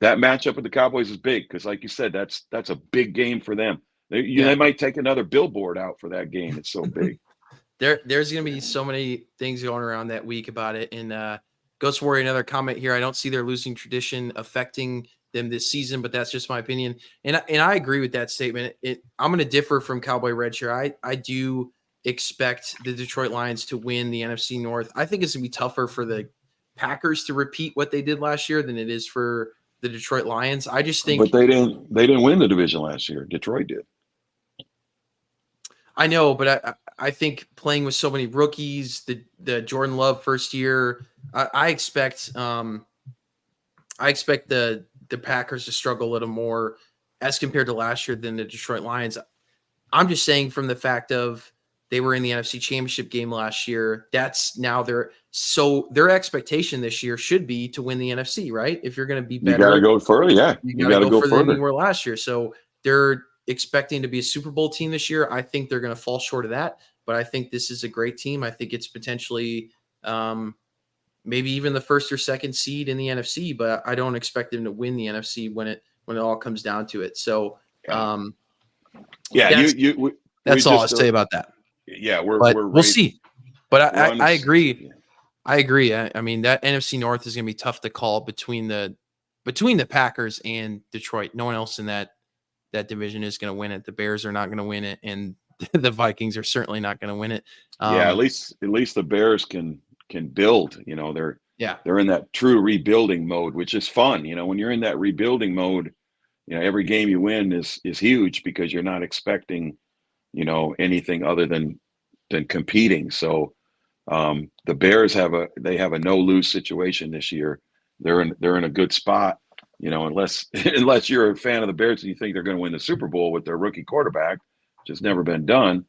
that matchup with the Cowboys is big because, like you said, that's a big game for them. They might take another billboard out for that game. It's so big. There's going to be so many things going around that week about it. And Ghost Warrior, another comment here. I don't see their losing tradition affecting them this season, but that's just my opinion. And I agree with that statement. I'm going to differ from Cowboy Red here. I do expect the Detroit Lions to win the NFC North. I think it's going to be tougher for the Packers to repeat what they did last year than it is for the Detroit Lions. I just think, but they didn't win the division last year. Detroit did. I know, but I think playing with so many rookies, the Jordan Love first year, I expect the Packers to struggle a little more as compared to last year than the Detroit Lions. I'm just saying from the fact of they were in the NFC Championship game last year. That's now their expectation this year should be to win the NFC, right? If you're going to be better, you got to go further. Yeah, you got to go further than you were last year. So they're expecting to be a Super Bowl team this year. I think they're going to fall short of that, but I think this is a great team. I think it's potentially maybe even the first or second seed in the NFC, but I don't expect them to win the NFC when it all comes down to it. So that's all I'll say about that. Yeah, we'll see. But I agree. I agree. I mean, that NFC North is going to be tough to call between the Packers and Detroit. No one else in that division is going to win it. The Bears are not going to win it, and the Vikings are certainly not going to win it. At least the Bears can build. They're in that true rebuilding mode, which is fun. When you're in that rebuilding mode, every game you win is huge because you're not expecting anything other than competing. So the Bears have a no lose situation this year. They're in a good spot. unless unless you're a fan of the Bears and you think they're going to win the Super Bowl with their rookie quarterback, which has never been done.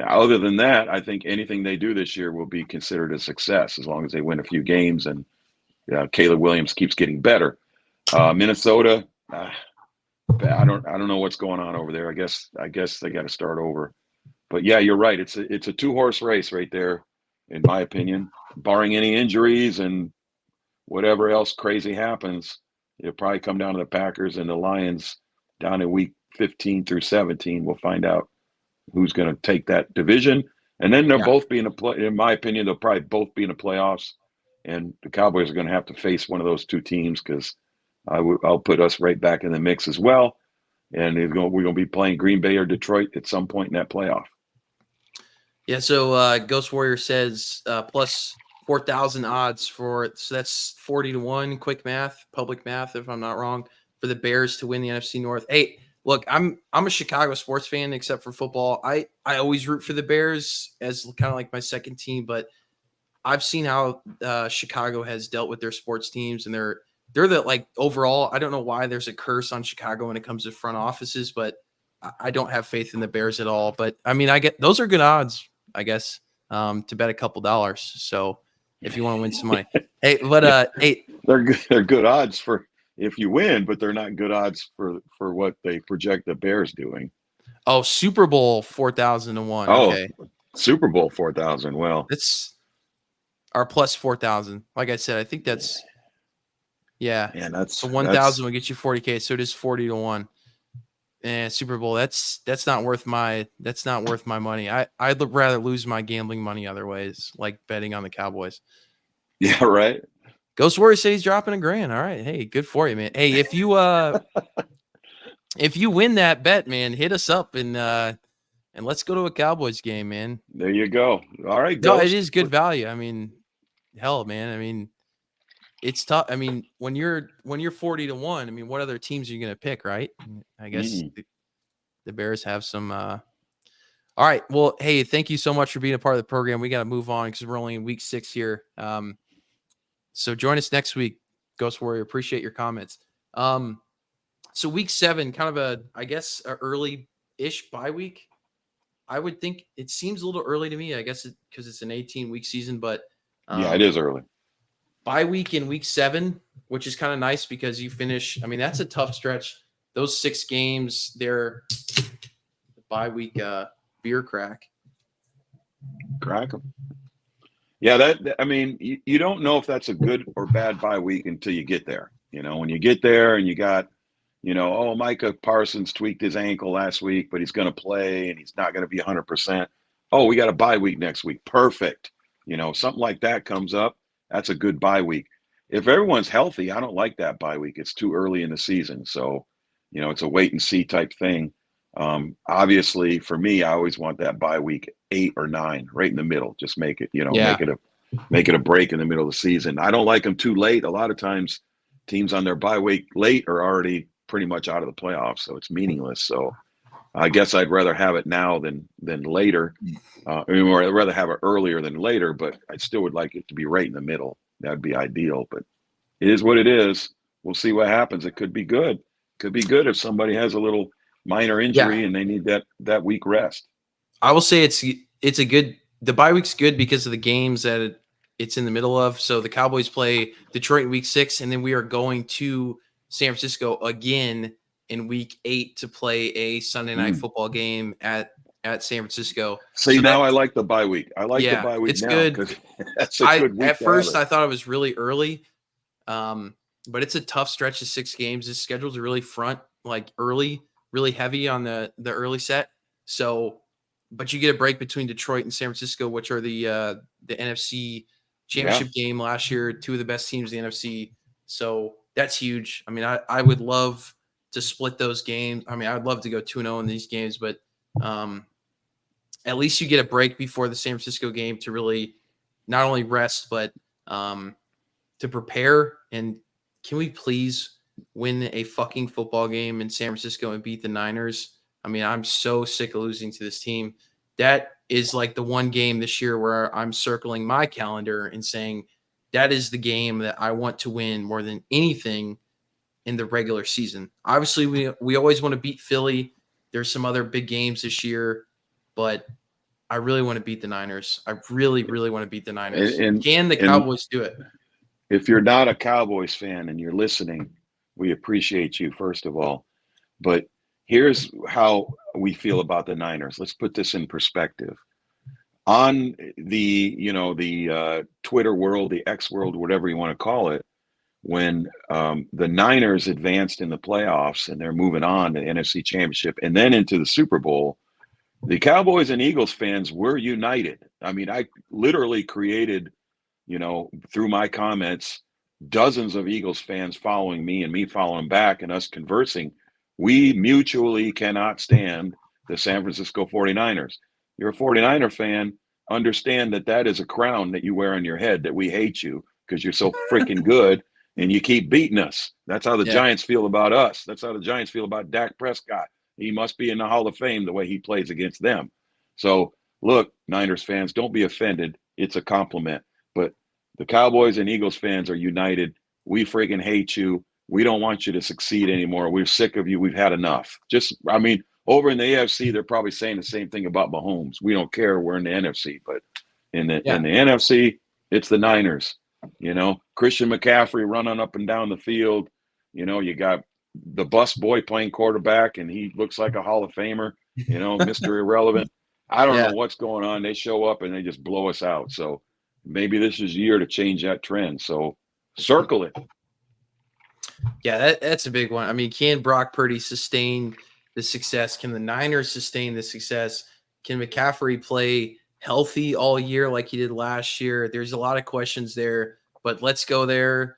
Other than that, I think anything they do this year will be considered a success as long as they win a few games and Caleb Williams keeps getting better. Minnesota, I don't know what's going on over there. I guess they got to start over. But yeah, you're right. It's a 2-horse race right there, in my opinion. Barring any injuries and whatever else crazy happens, it'll probably come down to the Packers and the Lions down in week 15 through 17. We'll find out who's going to take that division. And then they'll both be in my opinion, they'll probably both be in the playoffs. And the Cowboys are going to have to face one of those two teams because I'll put us right back in the mix as well. And we're going to be playing Green Bay or Detroit at some point in that playoff. Yeah, so Ghost Warrior says plus 4,000 odds so that's 40-1, quick math, public math, if I'm not wrong, for the Bears to win the NFC North. Hey, look, I'm a Chicago sports fan except for football. I always root for the Bears as kind of like my second team, but I've seen how Chicago has dealt with their sports teams, and they're the like overall. I don't know why there's a curse on Chicago when it comes to front offices, but I don't have faith in the Bears at all. But I mean, I get those are good odds, I guess, to bet a couple dollars. So if you want to win some money, hey, but hey, they're good odds for if you win, but they're not good odds for what they project the Bears doing. Oh, Super Bowl 4,001. Oh, okay, Super Bowl 4,000. Well, it's our plus 4,000. Like I said, I think that's that's so 1,000 will get you 40K. So it is 40-1. And Super Bowl, that's not worth my money. I'd rather lose my gambling money other ways, like betting on the Cowboys. Yeah, right. Ghost Warrior says he's dropping $1,000. All right, hey, good for you, man. Hey, if you win that bet, man, hit us up and let's go to a Cowboys game, man. There you go. All right, no, Ghost. it is good value. I mean, hell, man. I mean, it's tough. I mean, when you're 40-1, I mean, what other teams are you going to pick, right? I guess the Bears have some. All right. Well, hey, thank you so much for being a part of the program. We got to move on because we're only in week 6 here. So join us next week, Ghost Warrior. Appreciate your comments. So week 7, kind of I guess, a early-ish bye week. I would think it seems a little early to me. I guess because it's an 18-week season, but yeah, it is early. Bye week in week 7, which is kind of nice because you finish. I mean, that's a tough stretch. Those 6 games, they're the bye week beer crack. Crack them. Yeah, I mean, you don't know if that's a good or bad bye week until you get there. When you get there and you got, Micah Parsons tweaked his ankle last week, but he's going to play and he's not going to be 100%. Oh, we got a bye week next week. Perfect. Something like that comes up. That's a good bye week. If everyone's healthy, I don't like that bye week. It's too early in the season. So, it's a wait and see type thing. Obviously, for me, I always want that bye week 8 or 9, right in the middle. Just make it, make it a break in the middle of the season. I don't like them too late. A lot of times, teams on their bye week late are already pretty much out of the playoffs, so it's meaningless. So, I guess I'd rather have it now than later. Or I'd rather have it earlier than later, but I still would like it to be right in the middle. That'd be ideal, but it is what it is. We'll see what happens. It could be good. Could be good if somebody has a little minor injury and they need that week rest. I will say it's a good. The bye week's good because of the games that it's in the middle of. So the Cowboys play Detroit in week 6, and then we are going to San Francisco again in week 8 to play a Sunday night football game at San Francisco. See, so now I like the bye week. I like the bye week. It's now good. That's a good week. At first, I thought it was really early, but it's a tough stretch of 6 games. This schedule's really early, really heavy on the early set. So, but you get a break between Detroit and San Francisco, which are the NFC Championship game last year, 2 of the best teams in the NFC. So that's huge. I mean, I would love to split those games. I mean, I would love to go 2-0 in these games, but at least you get a break before the San Francisco game to really not only rest, but to prepare. And can we please win a fucking football game in San Francisco and beat the Niners? I mean, I'm so sick of losing to this team. That is like the one game this year where I'm circling my calendar and saying that is the game that I want to win more than anything in the regular season. Obviously, we always want to beat Philly. There's some other big games this year, but I really want to beat the Niners. I really, really want to beat the Niners. Can the Cowboys do it? If you're not a Cowboys fan and you're listening, we appreciate you, first of all. But here's how we feel about the Niners. Let's put this in perspective. On the Twitter world, the X world, whatever you want to call it, when the Niners advanced in the playoffs and they're moving on to the NFC Championship and then into the Super Bowl, the Cowboys and Eagles fans were united. I mean, I literally created, through my comments, dozens of Eagles fans following me and me following back and us conversing. We mutually cannot stand the San Francisco 49ers. You're a 49er fan, understand that is a crown that you wear on your head, that we hate you because you're so freaking good and you keep beating us. That's how the Giants feel about us. That's how the Giants feel about Dak Prescott. He must be in the Hall of Fame the way he plays against them. So, look, Niners fans, don't be offended. It's a compliment. But the Cowboys and Eagles fans are united. We freaking hate you. We don't want you to succeed anymore. We're sick of you. We've had enough. Over in the AFC, they're probably saying the same thing about Mahomes. We don't care. We're in the NFC. But in the NFC, it's the Niners. Christian McCaffrey running up and down the field. You got the bus boy playing quarterback, and he looks like a Hall of Famer, Mr. Irrelevant. I don't know what's going on. They show up and they just blow us out. So maybe this is a year to change that trend. So circle it. Yeah, that's a big one. I mean, can Brock Purdy sustain the success? Can the Niners sustain the success? Can McCaffrey play healthy all year like he did last year? There's a lot of questions there, but let's go there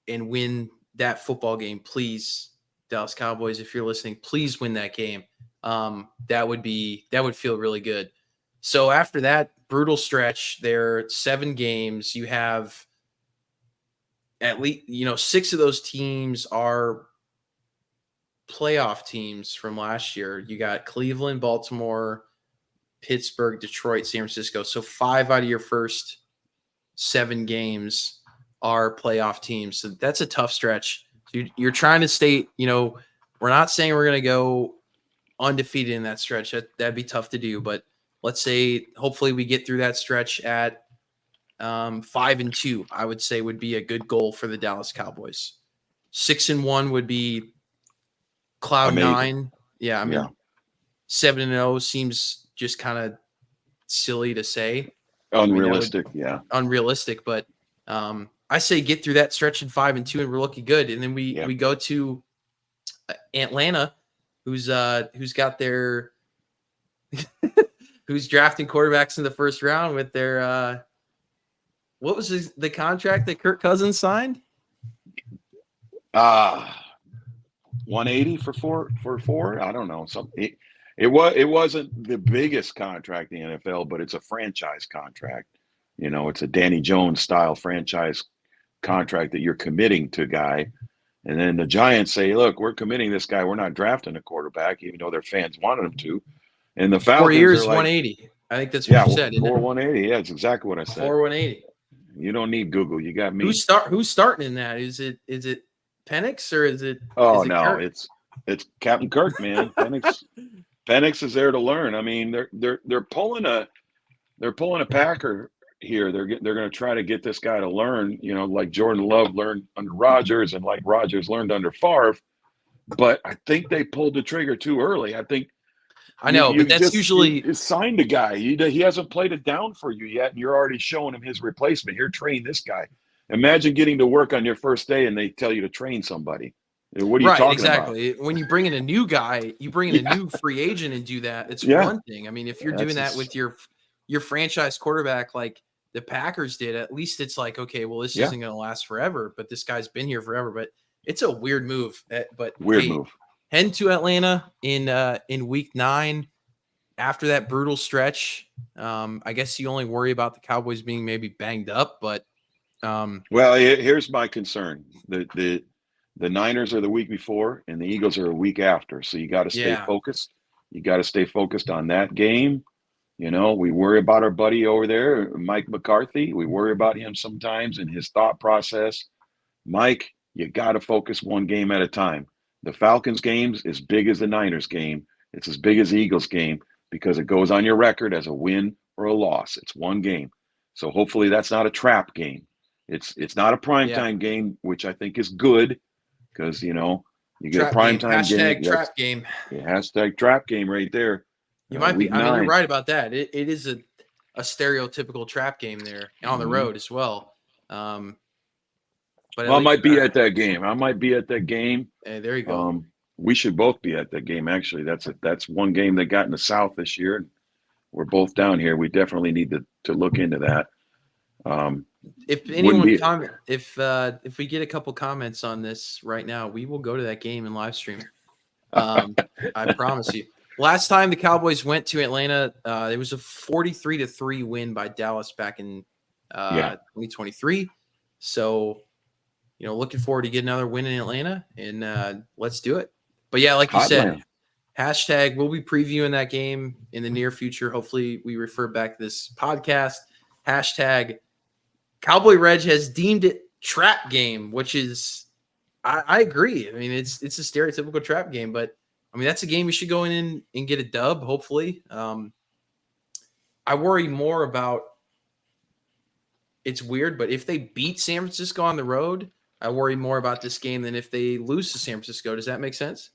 and win that football game, please. Dallas Cowboys, if you're listening, please win that game. That would feel really good. So after that brutal stretch, there are 7 games. You have at least 6 of those teams are playoff teams from last year. You got Cleveland, Baltimore, Pittsburgh, Detroit, San Francisco. So 5 out of your first 7 games are playoff teams. So that's a tough stretch. You're trying to stay, we're not saying we're going to go undefeated in that stretch. That'd be tough to do, but let's say hopefully we get through that stretch at 5-2, I would say would be a good goal for the Dallas Cowboys. 6-1 would be cloud Amazing. 9. Yeah. I mean, 7-0 seems just kind of silly to say. Unrealistic. Unrealistic. But I say get through that stretch in 5-2 and we're looking good. And then we go to Atlanta, who's got their who's drafting quarterbacks in the first round with their what was the contract that Kirk Cousins signed? 180 for four. I don't know. It wasn't the biggest contract in the NFL, but it's a franchise contract. It's a Danny Jones style franchise contract that you're committing to a guy. And then the Giants say, look, we're committing this guy. We're not drafting a quarterback, even though their fans wanted him to. And the Falcons 4 years, are like, 180. I think that's what you said. 180. Yeah, that's exactly what I said. 180. You don't need Google. You got me. Who's starting in that? Is it Penix or is it? Oh, is it no, Kirk? it's Captain Kirk, man. Penix is there to learn. I mean, they're pulling a Packer here. They're going to try to get this guy to learn, like Jordan Love learned under Rodgers and like Rodgers learned under Favre. But I think they pulled the trigger too early. I think. I know, but that's usually you signed a guy. He hasn't played it down for you yet, and you're already showing him his replacement. Here, train this guy. Imagine getting to work on your first day and they tell you to train somebody. What are you talking about? When you bring in a new guy, you bring in a new free agent and do that. It's one thing. I mean, if you're doing that with your franchise quarterback like the Packers did, at least it's like, okay, well, this isn't going to last forever, but this guy's been here forever. But it's a weird move. But move. Head to Atlanta in week 9 after that brutal stretch. I guess you only worry about the Cowboys being maybe banged up, but well, here's my concern. The Niners are the week before and the Eagles are a week after. So you got to stay focused. You got to stay focused on that game. We worry about our buddy over there, Mike McCarthy. We worry about him sometimes and his thought process. Mike, you got to focus one game at a time. The Falcons game's as big as the Niners game. It's as big as the Eagles game because it goes on your record as a win or a loss. It's one game. So hopefully that's not a trap game. It's not a primetime game, which I think is good because, you get Trap a game. primetime game. Hashtag trap game. Yeah, hashtag trap game right there. You might week be. I mean, 9. you're right about that. It is a stereotypical trap game there on the road as well. But I might be at that game. Hey, there you go. We should both be at that game. Actually, that's one game that got in the South this year, and we're both down here. We definitely need to look into that. If anyone comment, if we get a couple comments on this right now, we will go to that game and live stream. I promise you. Last time the Cowboys went to Atlanta, it was a 43-3 win by Dallas back in 2023. So, looking forward to getting another win in Atlanta, and let's do it. But yeah, like you said, hashtag we'll be previewing that game in the near future. Hopefully, we refer back to this podcast. Hashtag Cowboy Reg has deemed it trap game, which is I agree. I mean, it's a stereotypical trap game, but I mean, that's a game you should go in and get a dub, hopefully. I worry more about it's weird, but if they beat San Francisco on the road, I worry more about this game than if they lose to San Francisco. Does that make sense?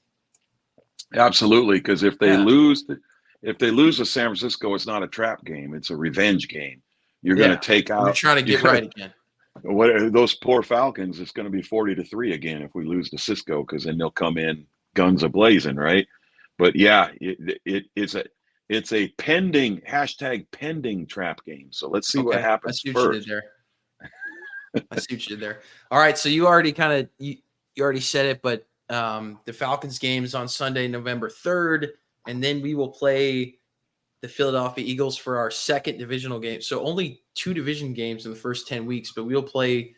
Absolutely, because if they lose to San Francisco, it's not a trap game. It's a revenge game. You're going to take out. You're trying to get right again. What those poor Falcons? It's going to be 40-3 again if we lose to Cisco, because then they'll come in guns a-blazing, right? But yeah, it's a pending trap game. So let's see what happens first. I see what you did there. All right, so you already you already said it, but the Falcons game is on Sunday, November 3rd, and then we will play the Philadelphia Eagles for our second divisional game. So only 2 division games in the first 10 weeks, but we'll play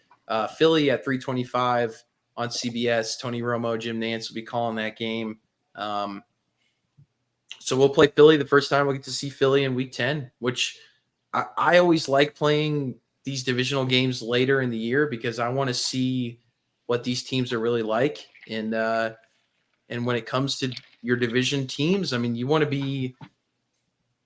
Philly at 3:25 on CBS. Tony Romo, Jim Nantz will be calling that game. So we'll play Philly the first time. We'll get to see Philly in week 10, which I always like playing these divisional games later in the year because I want to see what these teams are really like. And when it comes to your division teams, I mean, you want to be –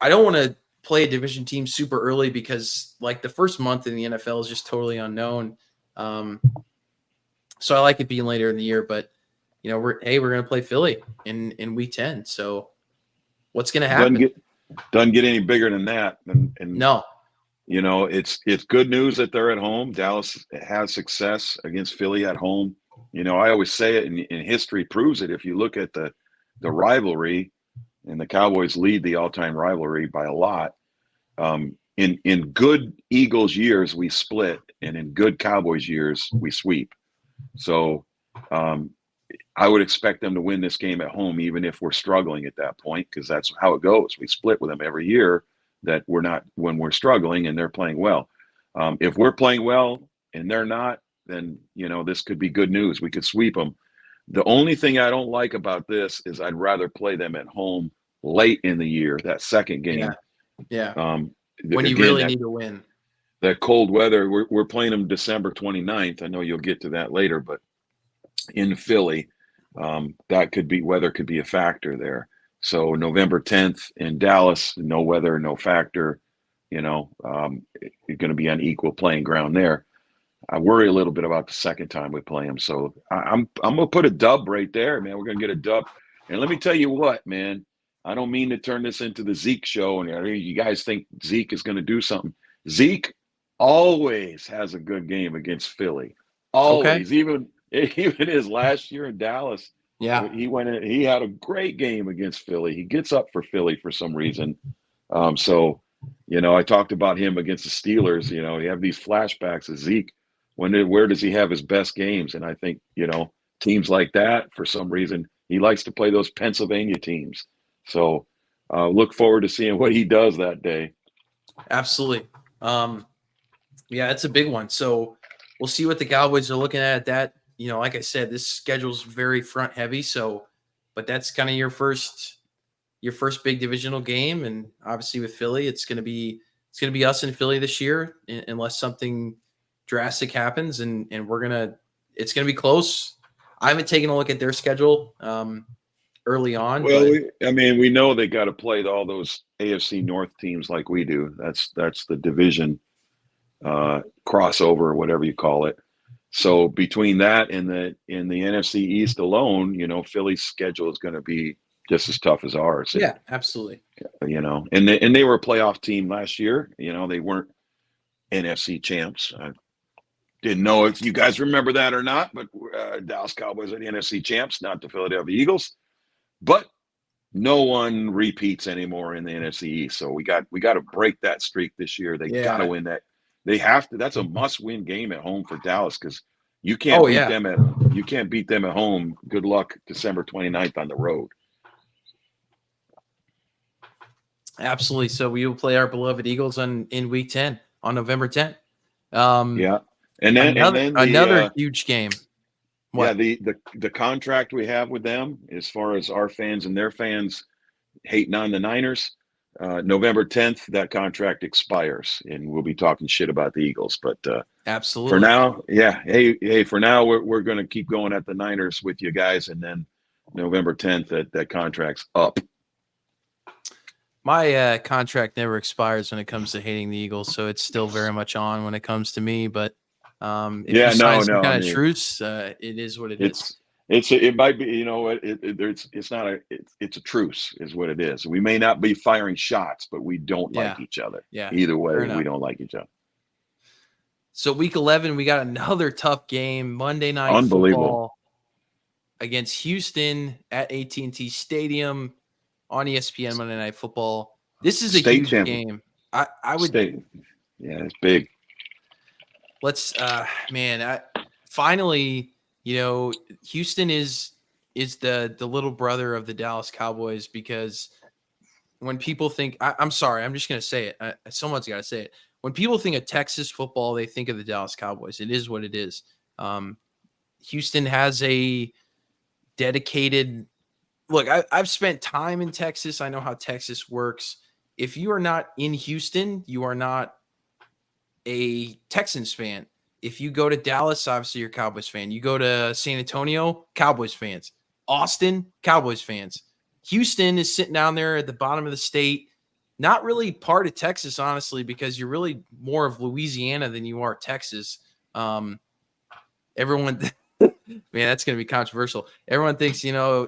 I don't want to play a division team super early because, like, the first month in the NFL is just totally unknown. So I like it being later in the year. But, we're going to play Philly in week 10. So what's going to happen? Doesn't get any bigger than that. And no. It's good news that they're at home. Dallas has success against Philly at home. I always say it, and history proves it. If you look at the rivalry, and the Cowboys lead the all-time rivalry by a lot. In good Eagles years, we split, and in good Cowboys years, we sweep. So I would expect them to win this game at home, even if we're struggling at that point, because that's how it goes. We split with them every year. That we're not when we're struggling and they're playing well. If we're playing well and they're not, then this could be good news. We could sweep them. The only thing I don't like about this is I'd rather play them at home late in the year, that second game. Yeah. When you really need to win. That cold weather, we're playing them December 29th. I know you'll get to that later, but in Philly, weather could be a factor there. So November 10th in Dallas, no weather, no factor. You're going to be on equal playing ground there. I worry a little bit about the second time we play them. So I'm going to put a dub right there, man. We're going to get a dub. And let me tell you what, man, I don't mean to turn this into the Zeke show. And you guys think Zeke is going to do something. Zeke always has a good game against Philly. Always. Even his last year in Dallas. Yeah, he had a great game against Philly. He gets up for Philly for some reason. So I talked about him against the Steelers. You have these flashbacks of Zeke. Where does he have his best games? And I think, teams like that, for some reason, he likes to play those Pennsylvania teams. So look forward to seeing what he does that day. Absolutely. Yeah, it's a big one. So we'll see what the Cowboys are looking at that. Like I said, this schedule's very front heavy. So, but that's kind of your first big divisional game. And obviously with Philly, it's going to be us in Philly this year, unless something drastic happens. And we're going to, it's going to be close. I haven't taken a look at their schedule early on. Well, but we know they got to play all those AFC North teams like we do. That's the division crossover, or whatever you call it. So between that and the NFC East alone, Philly's schedule is going to be just as tough as ours. Yeah, absolutely. And they were a playoff team last year. They weren't NFC champs. I didn't know if you guys remember that or not, but Dallas Cowboys are the NFC champs, not the Philadelphia Eagles. But no one repeats anymore in the NFC East. So we got to break that streak this year. They got to win that. They have to. That's a must-win game at home for Dallas, because you can't beat them at home. Good luck December 29th on the road. Absolutely. So we will play our beloved Eagles in Week 10 on November 10th. And then another huge game. What? Yeah, the contract we have with them, as far as our fans and their fans hating on the Niners, November 10th, that contract expires, and we'll be talking shit about the Eagles. But absolutely, for now, for now, we're going to keep going at the Niners with you guys, and then November 10th, that contract's up. My contract never expires when it comes to hating the Eagles, so it's still very much on when it comes to me. But if you sign some kind of truce, it is what it is. It might be, it's a truce is what it is. We may not be firing shots, but we don't like each other. Yeah. Either way, we don't like each other. So Week 11, we got another tough game, Monday Night Football against Houston at AT&T Stadium on ESPN Monday Night Football. This is a huge game. I would. It's big. Let's, finally. Houston is the little brother of the Dallas Cowboys, because when people think, I'm sorry, I'm just going to say it. Someone's got to say it. When people think of Texas football, they think of the Dallas Cowboys. It is what it is. Houston has a dedicated look. I've spent time in Texas. I know how Texas works. If you are not in Houston, you are not a Texans fan. If you go to Dallas, obviously you're a Cowboys fan. You go to San Antonio, Cowboys fans. Austin, Cowboys fans. Houston is sitting down there at the bottom of the state. Not really part of Texas, honestly, because you're really more of Louisiana than you are Texas. Everyone, man, that's going to be controversial. Everyone thinks,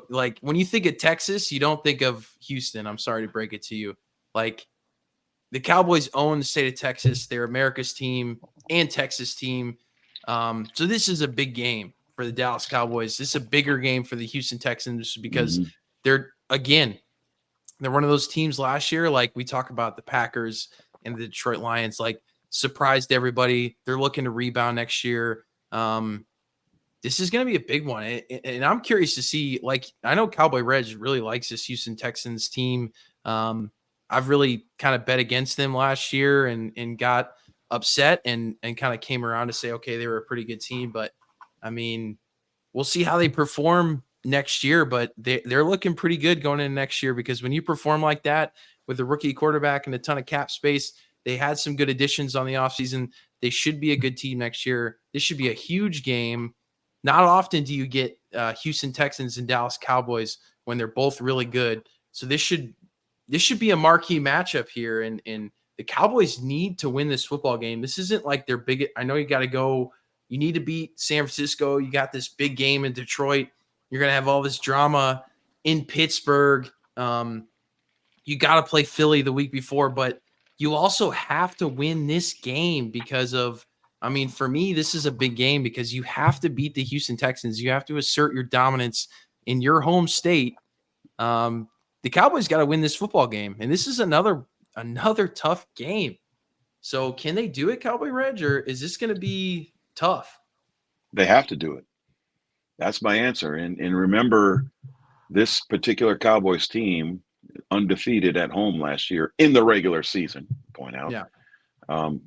like when you think of Texas, you don't think of Houston. I'm sorry to break it to you. Like, the Cowboys own the state of Texas. They're America's team and Texas team. So this is a big game for the Dallas Cowboys. This is a bigger game for the Houston Texans because they're one of those teams last year, like we talk about the Packers and the Detroit Lions, like surprised everybody. They're looking to rebound next year. This is going to be a big one. And I'm curious to see, like, I know Cowboy Reg really likes this Houston Texans team. I've really kind of bet against them last year and got upset and kind of came around to say, okay, they were a pretty good team. But, I mean, we'll see how they perform next year. But they're looking pretty good going into next year, because when you perform like that with a rookie quarterback and a ton of cap space, they had some good additions on the offseason. They should be a good team next year. This should be a huge game. Not often do you get Houston Texans and Dallas Cowboys when they're both really good. So this should be a marquee matchup here, and the Cowboys need to win this football game. This isn't like their big. I know you got to go. You need to beat San Francisco. You got this big game in Detroit. You're gonna have all this drama in Pittsburgh. You got to play Philly the week before, but you also have to win this game because of. I mean, for me, this is a big game because you have to beat the Houston Texans. You have to assert your dominance in your home state. The Cowboys got to win this football game, and this is another tough game. So can they do it, Cowboy Reg, or is this going to be tough? They have to do it. That's my answer. And remember, this particular Cowboys team, undefeated at home last year in the regular season, point out. Yeah.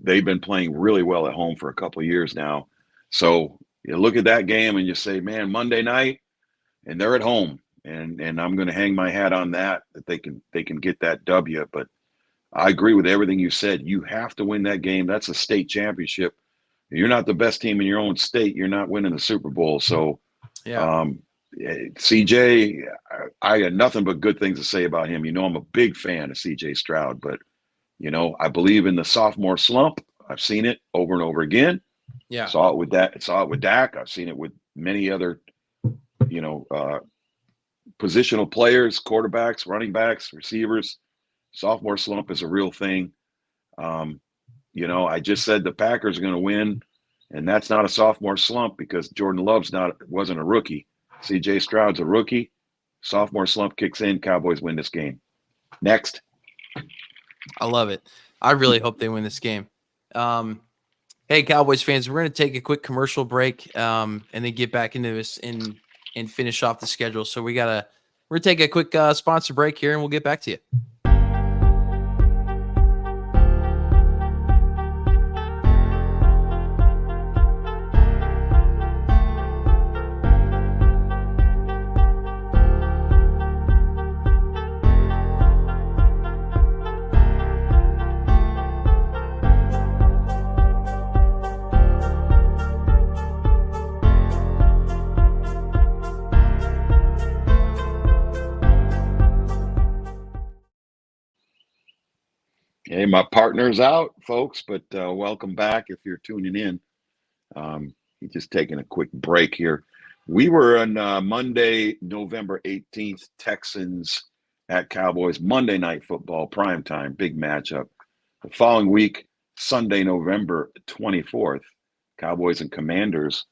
They've been playing really well at home for a couple of years now. So you look at that game and you say, man, Monday night, and they're at home. And I'm going to hang my hat on that they can get that W. But I agree with everything you said. You have to win that game. That's a state championship you're not the best team in your own state, you're not winning the Super Bowl. So, Yeah. CJ, I got nothing but good things to say about him. I'm a big fan of CJ Stroud, but I believe in the sophomore slump. I've seen it over and over again. Yeah. Saw it with Dak. I've seen it with many other, positional players, quarterbacks, running backs, receivers. Sophomore slump is a real thing. I just said the Packers are going to win, and that's not a sophomore slump because Jordan Love's wasn't a rookie. CJ Stroud's a rookie. Sophomore slump kicks in. Cowboys win this game. Next. I love it. I really hope they win this game. Hey, Cowboys fans, we're going to take a quick commercial break and then get back into this and finish off the schedule. So we're going to take a quick sponsor break here, and we'll get back to you. Hey, my partner's out, folks, but welcome back if you're tuning in. Just taking a quick break here. We were on Monday, November 18th, Texans at Cowboys, Monday Night Football, primetime, big matchup. The following week, Sunday, November 24th, Cowboys and Commanders,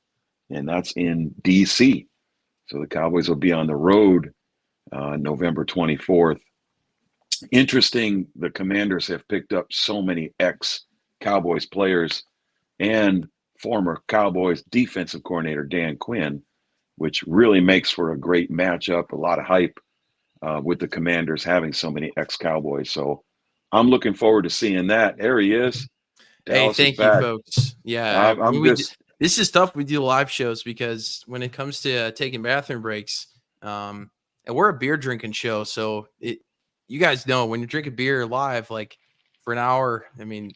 and that's in D.C. So the Cowboys will be on the road November 24th. Interesting, the Commanders have picked up so many ex-Cowboys players and former Cowboys defensive coordinator Dan Quinn, which really makes for a great matchup, a lot of hype with the Commanders having so many ex-Cowboys. So I'm looking forward to seeing that. There he is. Dallas hey, thank you, folks. Yeah, this is tough. We do live shows because when it comes to taking bathroom breaks, and we're a beer drinking show, so you guys know when you're drinking beer live, like for an hour, I mean,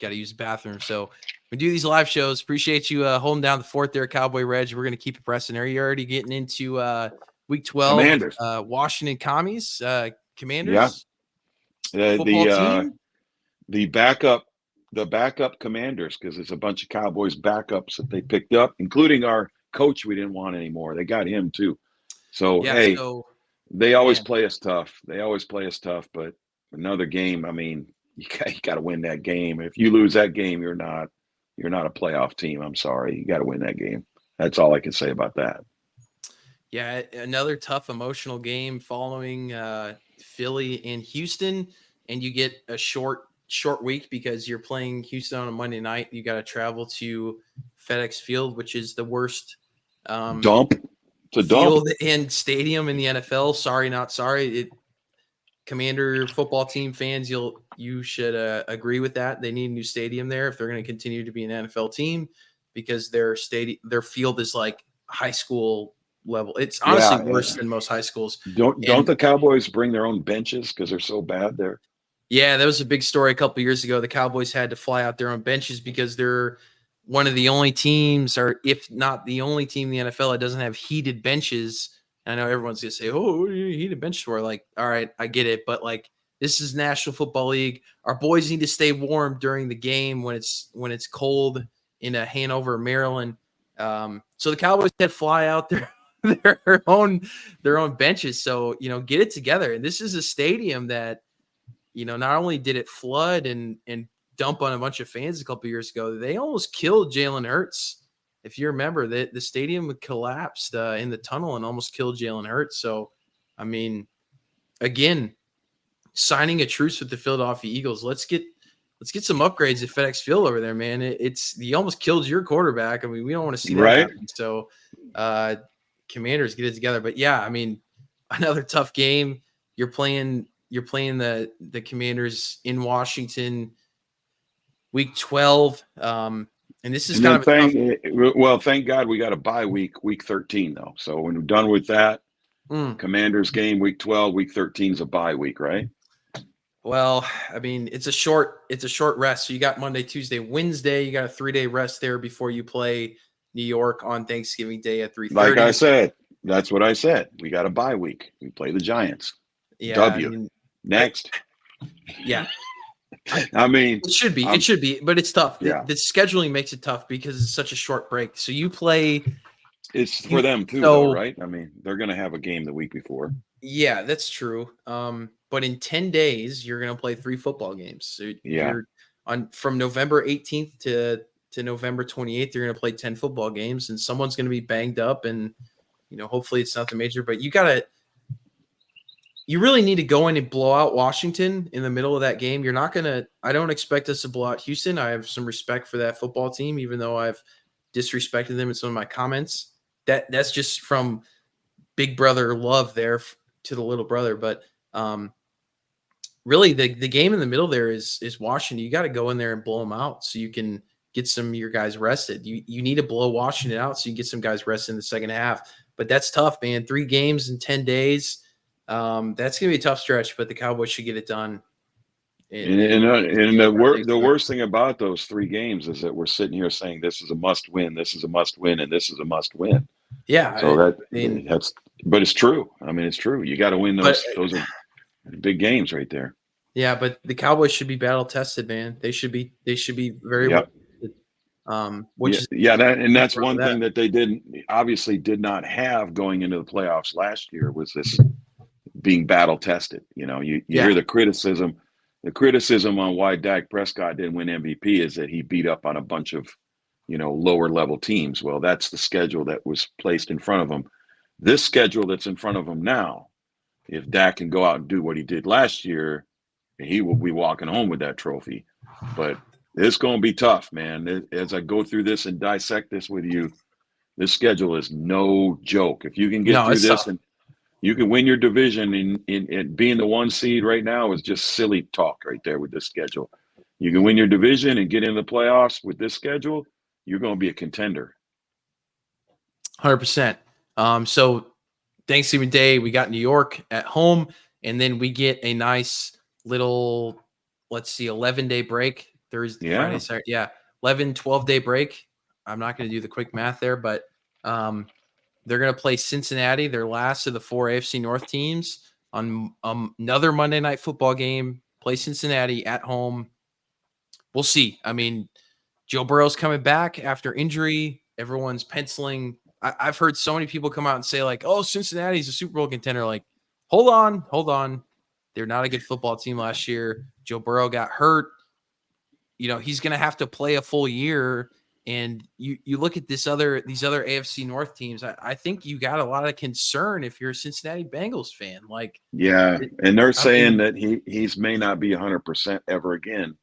got to use the bathroom. So we do these live shows. Appreciate you holding down the fort there, Cowboy Reg. We're going to keep it pressing. Are you already getting into week 12? Commanders. Washington Commies, Commanders. Yeah. Team? The backup Commanders, because it's a bunch of Cowboys backups that they picked up, including our coach we didn't want anymore. They got him too. So, hey. They always play us tough. But another game, I mean, you got to win that game. If you lose that game, you're not a playoff team. I'm sorry. You got to win that game. That's all I can say about that. Yeah, another tough emotional game following Philly and Houston, and you get a short week because you're playing Houston on a Monday night. You got to travel to FedEx Field, which is the worst dump. Field and stadium in the NFL. Sorry, not sorry. Commander football team fans, you should agree with that. They need a new stadium there if they're going to continue to be an NFL team, because their field is like high school level. It's honestly worse than most high schools. Don't the Cowboys bring their own benches because they're so bad there? Yeah, that was a big story a couple of years ago. The Cowboys had to fly out their own benches because they're one of the only teams, or if not the only team in the NFL that doesn't have heated benches. And I know everyone's going to say, oh, what do you heated benches for? Like, all right, I get it. But like, this is National Football League. Our boys need to stay warm during the game when it's cold in Hanover, Maryland. So the Cowboys had to fly out their own benches. So, get it together. And this is a stadium that, not only did it flood and dump on a bunch of fans a couple years ago, they almost killed Jalen Hurts. If you remember, the stadium collapsed in the tunnel and almost killed Jalen Hurts. So, I mean, again, signing a truce with the Philadelphia Eagles. Let's get some upgrades at FedEx Field over there, man. You almost killed your quarterback. I mean, we don't want to see that happen. So, Commanders, get it together. But yeah, I mean, another tough game. You're playing the Commanders in Washington, week 12. And this is kind of thank God we got a bye week 13 though. So when we're done with that, Commanders game week 12, week 13 is a bye week, right? Well, I mean, it's a short rest. So you got Monday, Tuesday, Wednesday. You got a 3-day rest there before you play New York on Thanksgiving Day at Like I 3:30. said, that's what I said. We got a bye week. We play the Giants. Yeah, I W. mean, Next. yeah, I mean, it should be, but it's tough. Yeah. The scheduling makes it tough because it's such a short break. So you play. It's for them too, though, right? I mean, they're going to have a game the week before. Yeah, that's true. But in 10 days, you're going to play 3 football games. So you're from November 18th to November 28th, you're going to play 10 football games, and someone's going to be banged up, and hopefully it's nothing major. But you really need to go in and blow out Washington in the middle of that game. You're not going to. I don't expect us to blow out Houston. I have some respect for that football team, even though I've disrespected them in some of my comments. That's just from big brother love there to the little brother. But really the game in the middle there is Washington. You got to go in there and blow them out so you can get some of your guys rested. You need to blow Washington out so you get some guys rested in the second half. But that's tough, man. 3 games in 10 days. That's going to be a tough stretch, but the Cowboys should get it done. And the worst thing about those 3 games is that we're sitting here saying this is a must win, this is a must win, and this is a must win. Yeah. So but it's true. I mean, it's true. You got to win those. Those are big games right there. Yeah, but the Cowboys should be battle tested, man. They should be very well tested. That's one thing that they did not have going into the playoffs last year was this being battle tested. You hear the criticism. The criticism on why Dak Prescott didn't win MVP is that he beat up on a bunch of, lower level teams. Well, that's the schedule that was placed in front of him. This schedule that's in front of him now, if Dak can go out and do what he did last year, he will be walking home with that trophy. But it's going to be tough, man. As I go through this and dissect this with you, this schedule is no joke. If you can get through this tough. and you can win your division in being the 1 seed right now is just silly talk right there with this schedule. You can win your division and get into the playoffs with this schedule, you're going to be a contender. 100%. So Thanksgiving Day, we got New York at home, and then we get a nice little, 11-day break. Thursday, Friday, Saturday. Yeah, 11, 12-day break. I'm not going to do the quick math there, but they're going to play Cincinnati, their last of the 4 AFC North teams, on another Monday Night Football game. Play Cincinnati at home. We'll see. I mean, Joe Burrow's coming back after injury. Everyone's penciling. I've heard so many people come out and say, like, oh, Cincinnati's a Super Bowl contender. Like, hold on. They're not a good football team last year. Joe Burrow got hurt. He's going to have to play a full year. And you look at these other AFC North teams, I think you got a lot of concern if you're a Cincinnati Bengals fan. And they're saying that he's may not be 100% ever again.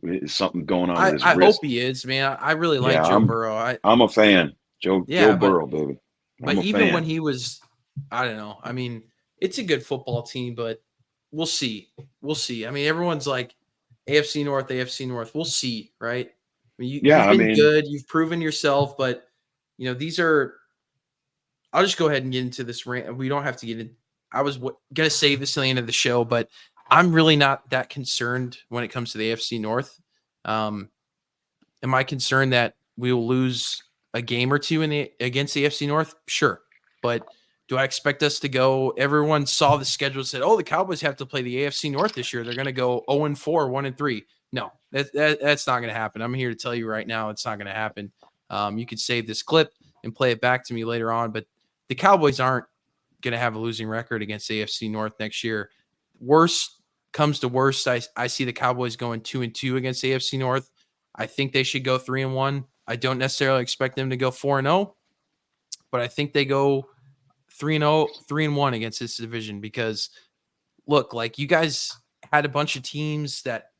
Is something going on with his wrist. I hope he is, man. I really like Joe Burrow. I'm a fan. Joe Burrow, baby. But even when he was, I don't know. I mean, it's a good football team, but we'll see. I mean, everyone's like AFC North. We'll see, right? I mean, you've been good. You've proven yourself, but these are. I'll just go ahead and get into this rant. We don't have to get in. I was gonna save this to the end of the show, but I'm really not that concerned when it comes to the AFC North. Am I concerned that we will lose a game or two against the AFC North? Sure, but do I expect us to go? Everyone saw the schedule and said, "Oh, the Cowboys have to play the AFC North this year. They're going to go 0-4, 1-3." No, that's not going to happen. I'm here to tell you right now, it's not going to happen. You could save this clip and play it back to me later on, but the Cowboys aren't going to have a losing record against the AFC North next year. Worst comes to worst, I see the Cowboys going 2-2 against the AFC North. I think they should go 3-1. I don't necessarily expect them to go 4-0, but I think they go 3-0, 3-1 against this division because, look, like you guys had a bunch of teams that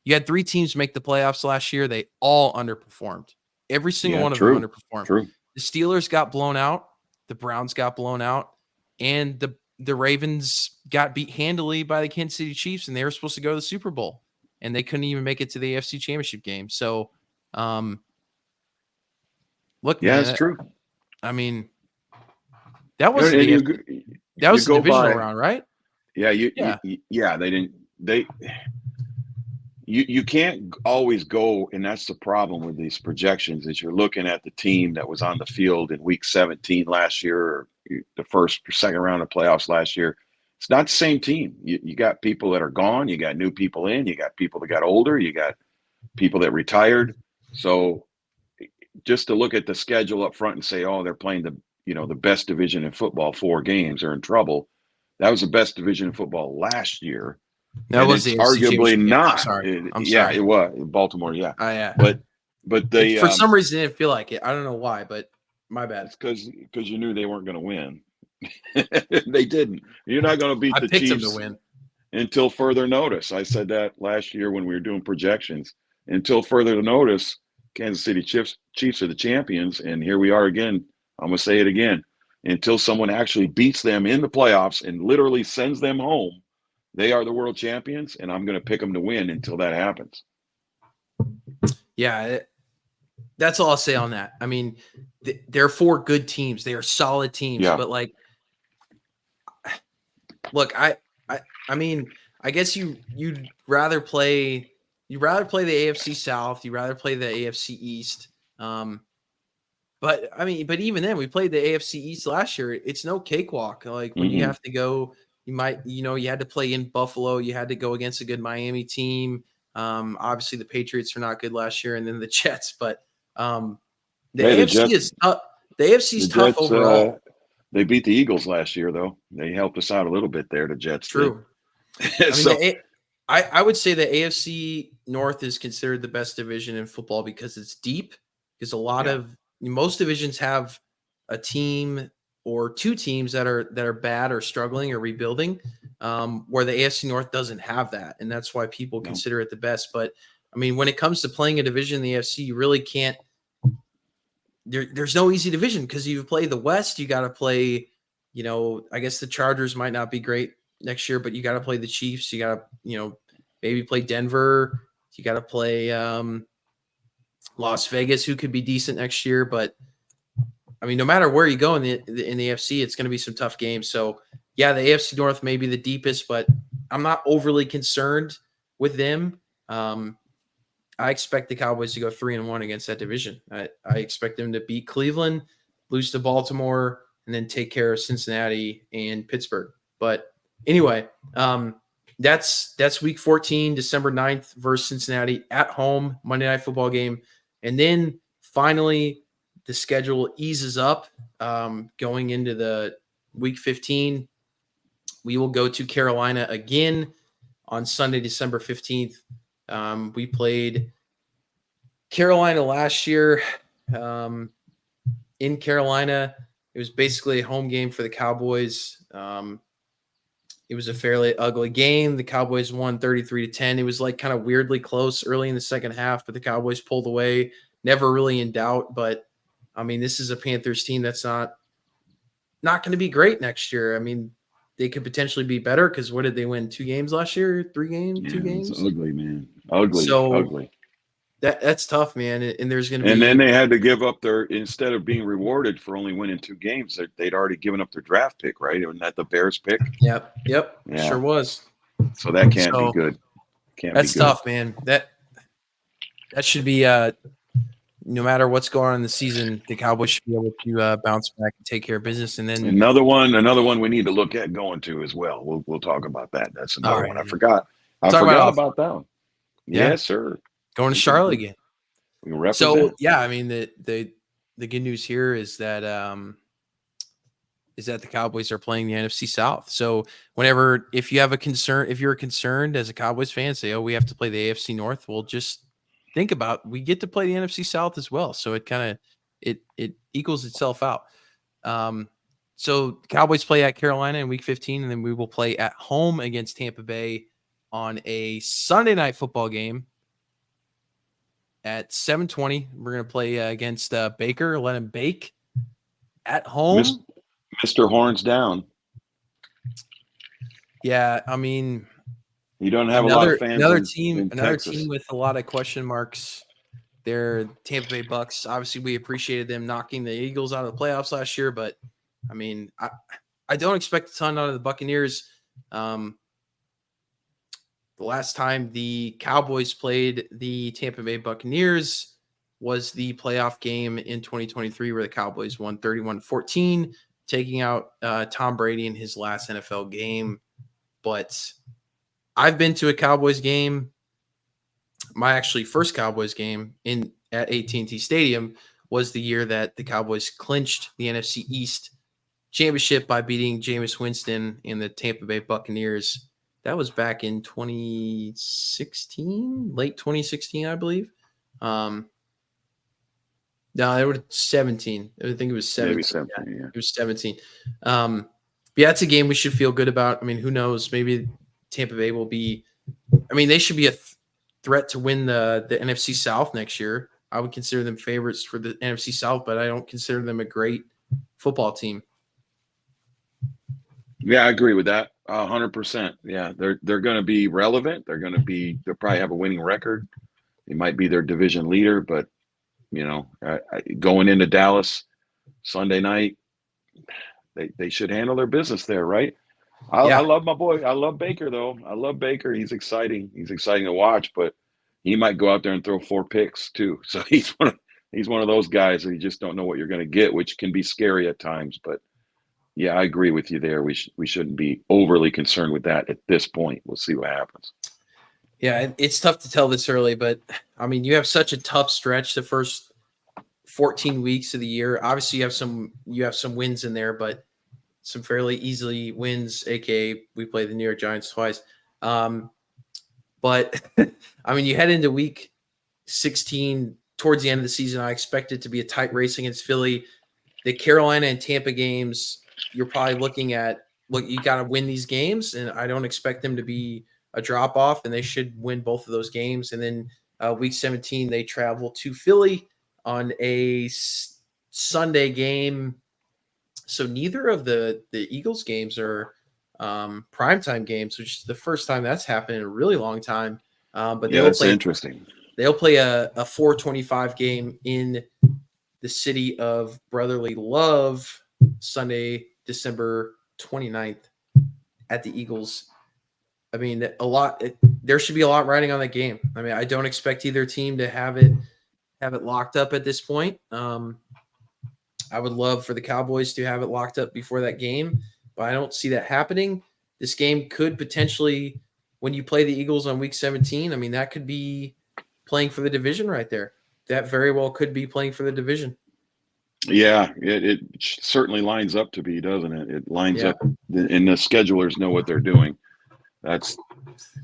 you had 3 teams make the playoffs last year. They all underperformed. Every single one of them underperformed. True. The Steelers got blown out. The Browns got blown out. And the Ravens got beat handily by the Kansas City Chiefs, and they were supposed to go to the Super Bowl, and they couldn't even make it to the AFC Championship game. So, look, man, it's true. I mean, that was the divisional round, right? Yeah, they didn't. they you can't always go, and that's the problem with these projections, is you're looking at the team that was on the field in week 17 last year, or the first or second round of playoffs last year. It's not the same team. You got people that are gone, you got new people in, you got people that got older, you got people that retired. So just to look at the schedule up front and say, oh, they're playing the best division in football, 4 games, are in trouble. That was the best division in football last year. That and was it's the AFC arguably Championship game. not. I'm Yeah, sorry. it was Baltimore. Yeah, Yeah. But they for some reason it didn't feel like it. I don't know why, but my bad. It's because you knew they weren't going to win. They didn't. You're not going to beat I the picked them to Chiefs win until further notice. I said that last year when we were doing projections. Until further notice, Kansas City Chiefs are the champions, and here we are again. I'm going to say it again. Until someone actually beats them in the playoffs and literally sends them home, they are the world champions, and I'm going to pick them to win until that happens. Yeah, that's all I'll say on that. I mean, they're 4 good teams. They are solid teams. Yeah. But like, look, I mean, I guess you'd rather play the AFC South. You'd rather play the AFC East. But I mean, but even then, we played the AFC East last year. It's no cakewalk. Like when you have to go, you had to play in Buffalo. You had to go against a good Miami team. Obviously, the Patriots were not good last year, and then the Jets. But the AFC is tough. The AFC is tough overall. They beat the Eagles last year, though. They helped us out a little bit there. The Jets. True. I mean, I would say the AFC North is considered the best division in football because it's deep. Because most divisions have a team or 2 teams that are bad or struggling or rebuilding, where the AFC North doesn't have that, and that's why people consider it the best. But I mean, when it comes to playing a division in the AFC, you really can't. There's no easy division because you play the West. You got to play. I guess the Chargers might not be great next year, but you got to play the Chiefs. You got to maybe play Denver. You got to play Las Vegas, who could be decent next year. But I mean, no matter where you go in the AFC, it's going to be some tough games. So yeah, the AFC North may be the deepest, but I'm not overly concerned with them. I expect the Cowboys to go 3-1 against that division. I expect them to beat Cleveland, lose to Baltimore, and then take care of Cincinnati and Pittsburgh. But anyway, that's week 14, December 9th versus Cincinnati at home, Monday Night Football game. And then finally, the schedule eases up going into the week 15. We will go to Carolina again on Sunday, December 15th. We played Carolina last year in Carolina. It was basically a home game for the Cowboys. It was a fairly ugly game. The Cowboys won 33-10. It was like kind of weirdly close early in the second half, but the Cowboys pulled away. Never really in doubt. But I mean, this is a Panthers team that's not going to be great next year. I mean, they could potentially be better because what did they win? 2 games last year? 3 games? Yeah, 2 games? It's ugly, man. Ugly. That's tough, man. And there's going to be. And then they had to give up instead of being rewarded for only winning 2 games, they'd already given up their draft pick, right? Wasn't that the Bears pick? Yep. Yeah. Sure was. So that can't be good. That's tough, man. That should be no matter what's going on in the season, the Cowboys should be able to bounce back and take care of business. And then another one we need to look at going to as well. We'll talk about that. That's another one. I forgot about that one. Yeah. Yes, sir. Going to Charlotte again. We represent. So yeah, I mean the good news here is that the Cowboys are playing the NFC South. So if you're concerned as a Cowboys fan, say, oh, we have to play the AFC North. Well, just think about we get to play the NFC South as well. So it kind of it equals itself out. So the Cowboys play at Carolina in week 15, and then we will play at home against Tampa Bay on a Sunday night football game at 7:20. We're going to play against Baker, let him bake at home. Mr. Horns down. Yeah, I mean, you don't have a lot of fans. Another team with a lot of question marks. They're Tampa Bay Bucks. Obviously, we appreciated them knocking the Eagles out of the playoffs last year, but I mean, I don't expect a ton out of the Buccaneers. the last time the Cowboys played the Tampa Bay Buccaneers was the playoff game in 2023 where the Cowboys won 31-14, taking out Tom Brady in his last NFL game. But I've been to a Cowboys game. My actually first Cowboys game at AT&T Stadium was the year that the Cowboys clinched the NFC East championship by beating Jameis Winston and the Tampa Bay Buccaneers. That was back in 2016, late 2016, I believe. No, it was 17. I think it was 17. Maybe 17, yeah. It was 17. But yeah, it's a game we should feel good about. I mean, who knows? Maybe Tampa Bay will be – I mean, they should be a threat to win the NFC South next year. I would consider them favorites for the NFC South, but I don't consider them a great football team. Yeah, I agree with that 100%. Yeah, they're going to be relevant. They'll probably have a winning record. They might be their division leader, but going into Dallas Sunday night, they should handle their business there, right? I love my boy. I love Baker though. I love Baker. He's exciting. He's exciting to watch, but he might go out there and throw 4 picks too. So he's one of those guys that you just don't know what you're going to get, which can be scary at times. But yeah, I agree with you there. We shouldn't be overly concerned with that at this point. We'll see what happens. Yeah, it's tough to tell this early, but I mean, you have such a tough stretch the first 14 weeks of the year. Obviously, you have some wins in there, but some fairly easily wins, aka we play the New York Giants twice. But I mean, you head into week 16 towards the end of the season. I expect it to be a tight race against Philly. The Carolina and Tampa games, you're probably looking at, look, you got to win these games, and I don't expect them to be a drop off, and they should win both of those games. And then week 17, they travel to Philly on a Sunday game. So neither of the Eagles games are primetime games, which is the first time that's happened in a really long time. But yeah, that's interesting. They'll play a 4:25 game in the city of brotherly love Sunday, December 29th at the Eagles. I mean, there should be a lot riding on that game. I mean, I don't expect either team to have it locked up at this point. I would love for the Cowboys to have it locked up before that game, but I don't see that happening. This game could potentially, when you play the Eagles on week 17, I mean, that could be playing for the division right there. That very well could be playing for the division. Yeah, it certainly lines up to be, doesn't it? It lines up, and the schedulers know what they're doing. That's,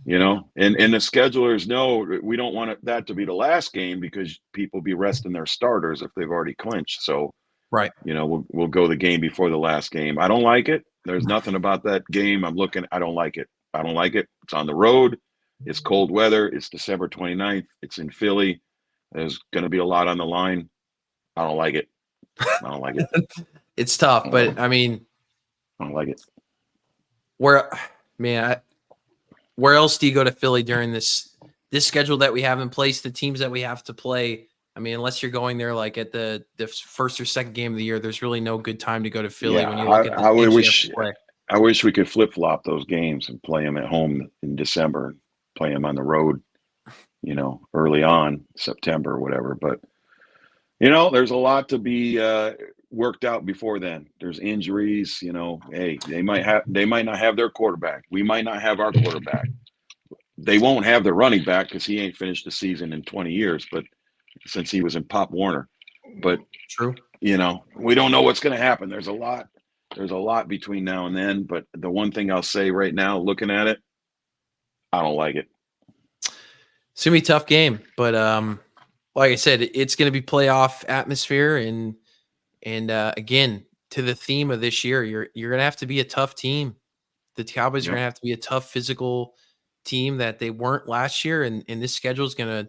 and the schedulers know we don't want that to be the last game because people be resting their starters if they've already clinched. So, right, we'll go the game before the last game. I don't like it. There's nothing about that game. I don't like it. I don't like it. It's on the road. It's cold weather. It's December 29th. It's in Philly. There's going to be a lot on the line. I don't like it. I don't like it. It's tough, but I mean, I don't like it. Where else do you go to Philly during this schedule that we have in place, the teams that we have to play? I mean, unless you're going there like at the first or second game of the year, there's really no good time to go to Philly when you look at the games you have to play. I wish we could flip-flop those games and play them at home in December and play them on the road, early on, September or whatever. But, there's a lot to be worked out before then. There's injuries, hey, they might not have their quarterback. We might not have our quarterback. They won't have their running back because he ain't finished the season in 20 years, but since he was in Pop Warner. But true. We don't know what's going to happen. There's a lot between now and then, but the one thing I'll say right now, looking at it, I don't like it. It's gonna be a tough game, but like I said, it's gonna be playoff atmosphere, and again, to the theme of this year, you're gonna have to be a tough team. The Cowboys are gonna have to be a tough physical team that they weren't last year, and this schedule is gonna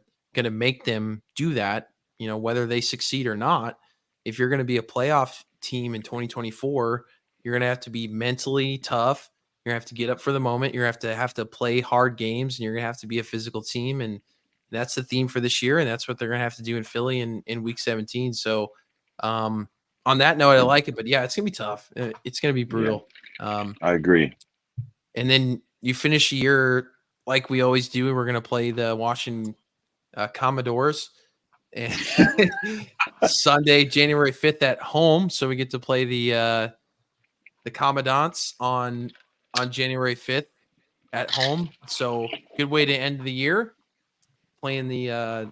make them do that. Whether they succeed or not. If you're gonna be a playoff team in 2024, you're gonna have to be mentally tough. You're gonna have to get up for the moment. You're gonna have to play hard games, and you're gonna have to be a physical team. And that's the theme for this year, and that's what they're gonna have to do in Philly in week 17. So, on that note, I like it, but yeah, it's gonna be tough. It's gonna be brutal. I agree. And then you finish the year like we always do, we're going to play the Washington Commodores and Sunday, January 5th at home. So we get to play the Commandants on January 5th at home. So good way to end the year playing the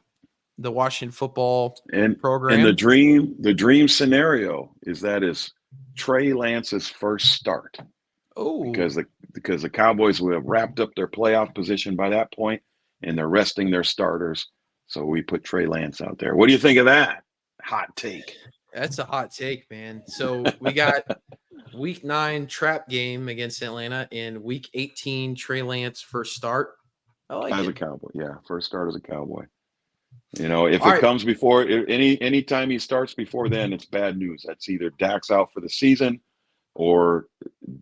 Washington football And program. the dream scenario is Trey Lance's first start. Oh, because the Cowboys will have wrapped up their playoff position by that point, and they're resting their starters. So we put Trey Lance out there. What do you think of that? Hot take. That's a hot take, man. So we got week 9 trap game against Atlanta and week 18 Trey Lance first start. I like as it. a Cowboy. Yeah, first start as a Cowboy. You know, if All it right. comes before any time he starts before then, it's bad news. That's either Dak's out for the season, or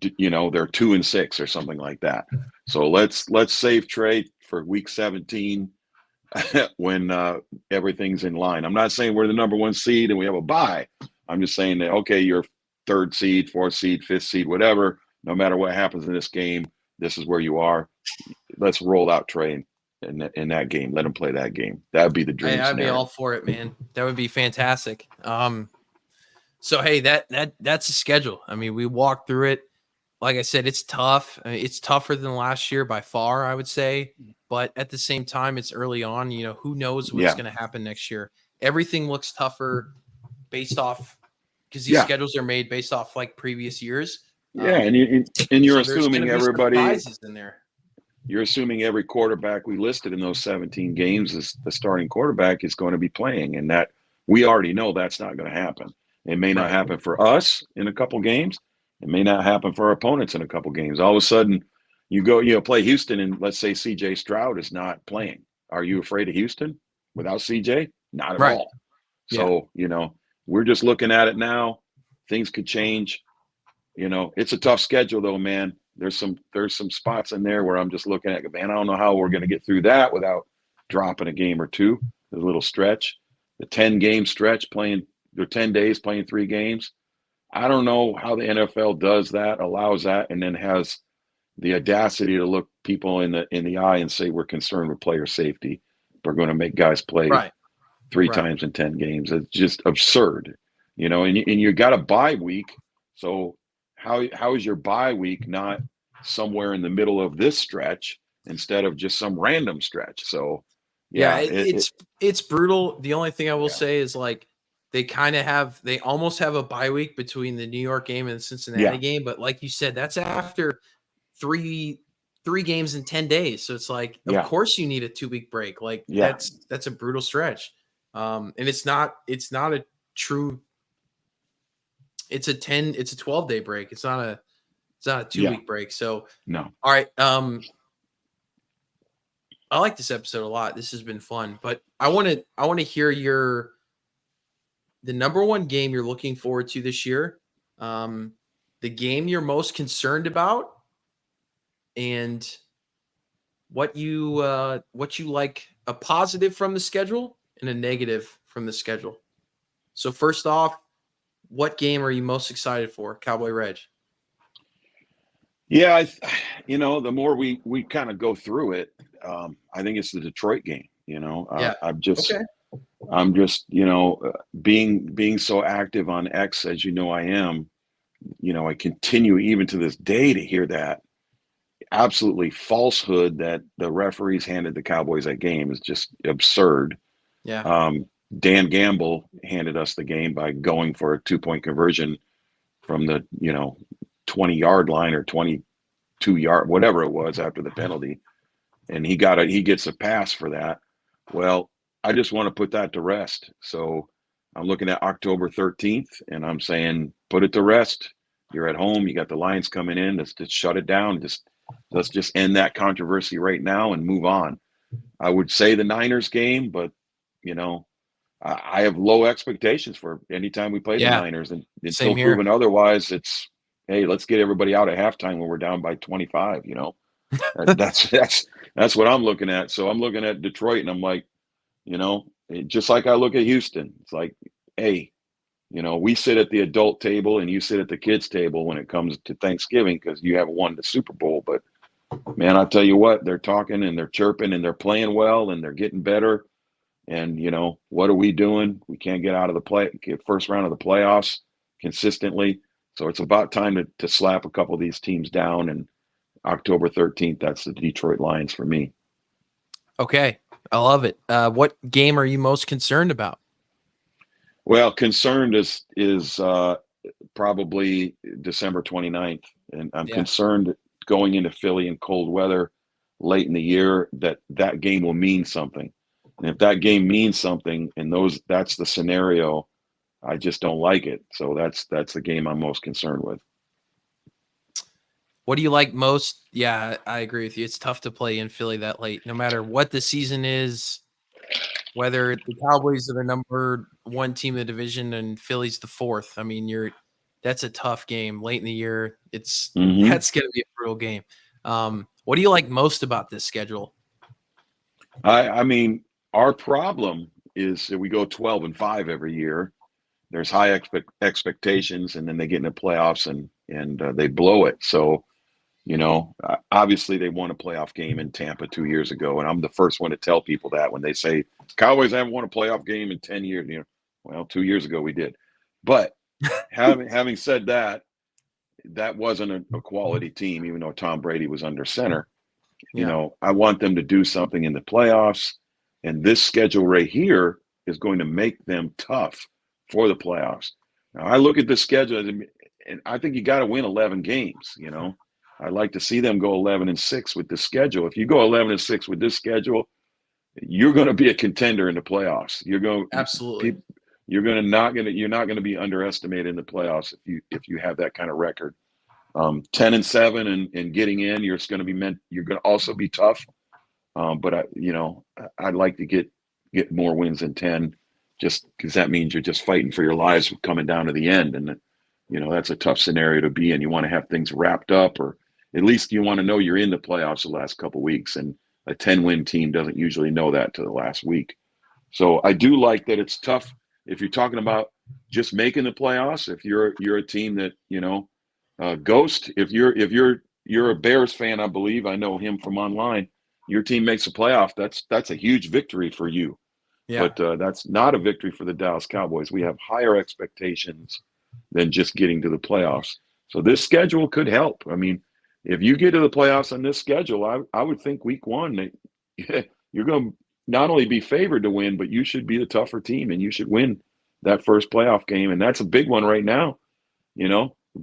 they're 2-6 or something like that. So let's save Trey for week 17 when everything's in line. I'm not saying we're the number 1 seed and we have a bye. I'm just saying that, okay, you're 3rd seed, 4th seed, 5th seed, whatever. No matter what happens in this game, this is where you are. Let's roll out Trey in that game. Let him play that game. That would be the dream I'd scenario. be all for it, man. That would be fantastic. So hey, that's a schedule. I mean, we walked through it. Like I said, it's tough. It's tougher than last year by far, I would say. But at the same time, it's early on. You know, who knows what's going to happen next year? Everything looks tougher based off because these schedules are made based off like previous years. Yeah, and you're so assuming everybody surprises in there. You're assuming every quarterback we listed in those 17 games is the starting quarterback is going to be playing, and that we already know that's not going to happen. It may not happen for us in a couple games. It may not happen for our opponents in a couple games. All of a sudden, you play Houston, and let's say C.J. Stroud is not playing. Are you afraid of Houston without C.J.? Not at all. So we're just looking at it now. Things could change. It's a tough schedule, though, man. There's some spots in there where I'm just looking at, man, I don't know how we're going to get through that without dropping a game or two. A little stretch, the 10-game stretch or 10 days playing 3 games. I don't know how the NFL does that, allows that, and then has the audacity to look people in the eye and say we're concerned with player safety. We're going to make guys play 3 times in 10 games. It's just absurd, and you got a bye week. So how is your bye week not somewhere in the middle of this stretch instead of just some random stretch? So it's brutal. The only thing I will say is like they almost have a bye week between the New York game and the Cincinnati game. But like you said, that's after three games in 10 days. So it's like, of course you need a 2-week break. Like that's a brutal stretch. And it's not a true, it's a 12-day break. It's not a 2-week break. So no. All right. I like this episode a lot. This has been fun, but I want to hear the number 1 game you're looking forward to this year, the game you're most concerned about, and what you like, a positive from the schedule and a negative from the schedule. So first off, what game are you most excited for, Cowboy Reg? Yeah, the more we kind of go through it, I think it's the Detroit game. I'm just being so active on X as I am. I continue even to this day to hear that absolutely falsehood that the referees handed the Cowboys that game is just absurd. Yeah. Dan Gamble handed us the game by going for a 2-point conversion from the 20-yard line or 22-yard, whatever it was after the penalty, and he gets a pass for that. Well, I just want to put that to rest. So I'm looking at October 13th, and I'm saying put it to rest. You're at home. You got the Lions coming in. Let's just shut it down. Let's just end that controversy right now and move on. I would say the Niners game, but I have low expectations for any time we play the Niners, and until proven otherwise, it's, hey, let's get everybody out at halftime when we're down by 25. That's what I'm looking at. So I'm looking at Detroit, and I'm like, just like I look at Houston, it's like, hey, we sit at the adult table and you sit at the kids table when it comes to Thanksgiving because you haven't won the Super Bowl. But man, I'll tell you what, they're talking and they're chirping and they're playing well and they're getting better. And, what are we doing? We can't get out of get first round of the playoffs consistently. So it's about time to slap a couple of these teams down. And October 13th, that's the Detroit Lions for me. Okay. I love it. What game are you most concerned about? Well, concerned is probably December 29th. And I'm concerned going into Philly in cold weather late in the year that game will mean something. And if that game means something and that's the scenario, I just don't like it. So that's the game I'm most concerned with. What do you like most? Yeah, I agree with you. It's tough to play in Philly that late, no matter what the season is, whether the Cowboys are the number 1 team in the division and Philly's the 4th. I mean, that's a tough game late in the year. That's going to be a brutal game. What do you like most about this schedule? I mean, our problem is that we go 12-5 every year. There's high expectations, and then they get in the playoffs and they blow it. So, obviously they won a playoff game in Tampa 2 years ago, and I'm the first one to tell people that when they say Cowboys haven't won a playoff game in 10 years. Well, 2 years ago we did. But having said that, that wasn't a quality team, even though Tom Brady was under center. I want them to do something in the playoffs, and this schedule right here is going to make them tough for the playoffs. Now, I look at the schedule, and I think you got to win 11 games. I'd like to see them go 11-6 with this schedule. If you go 11-6 with this schedule, you're going to be a contender in the playoffs. Absolutely. You're not going to be underestimated in the playoffs if you have that kind of record. 10-7 and getting in, you're going to also be tough. But I'd like to get more wins than 10, just because that means you're just fighting for your lives coming down to the end. And that's a tough scenario to be in. You want to have things wrapped up, or at least you want to know you're in the playoffs the last couple of weeks. And a 10-win team doesn't usually know that to the last week. So I do like that it's tough. If you're talking about just making the playoffs, if you're a team that, Ghost, if you're a Bears fan, I believe, I know him from online, your team makes a playoff, that's a huge victory for you. Yeah. But that's not a victory for the Dallas Cowboys. We have higher expectations than just getting to the playoffs. So this schedule could help. I mean, if you get to the playoffs on this schedule, I would think week 1, you're going to not only be favored to win, but you should be the tougher team and you should win that first playoff game. And that's a big one right now.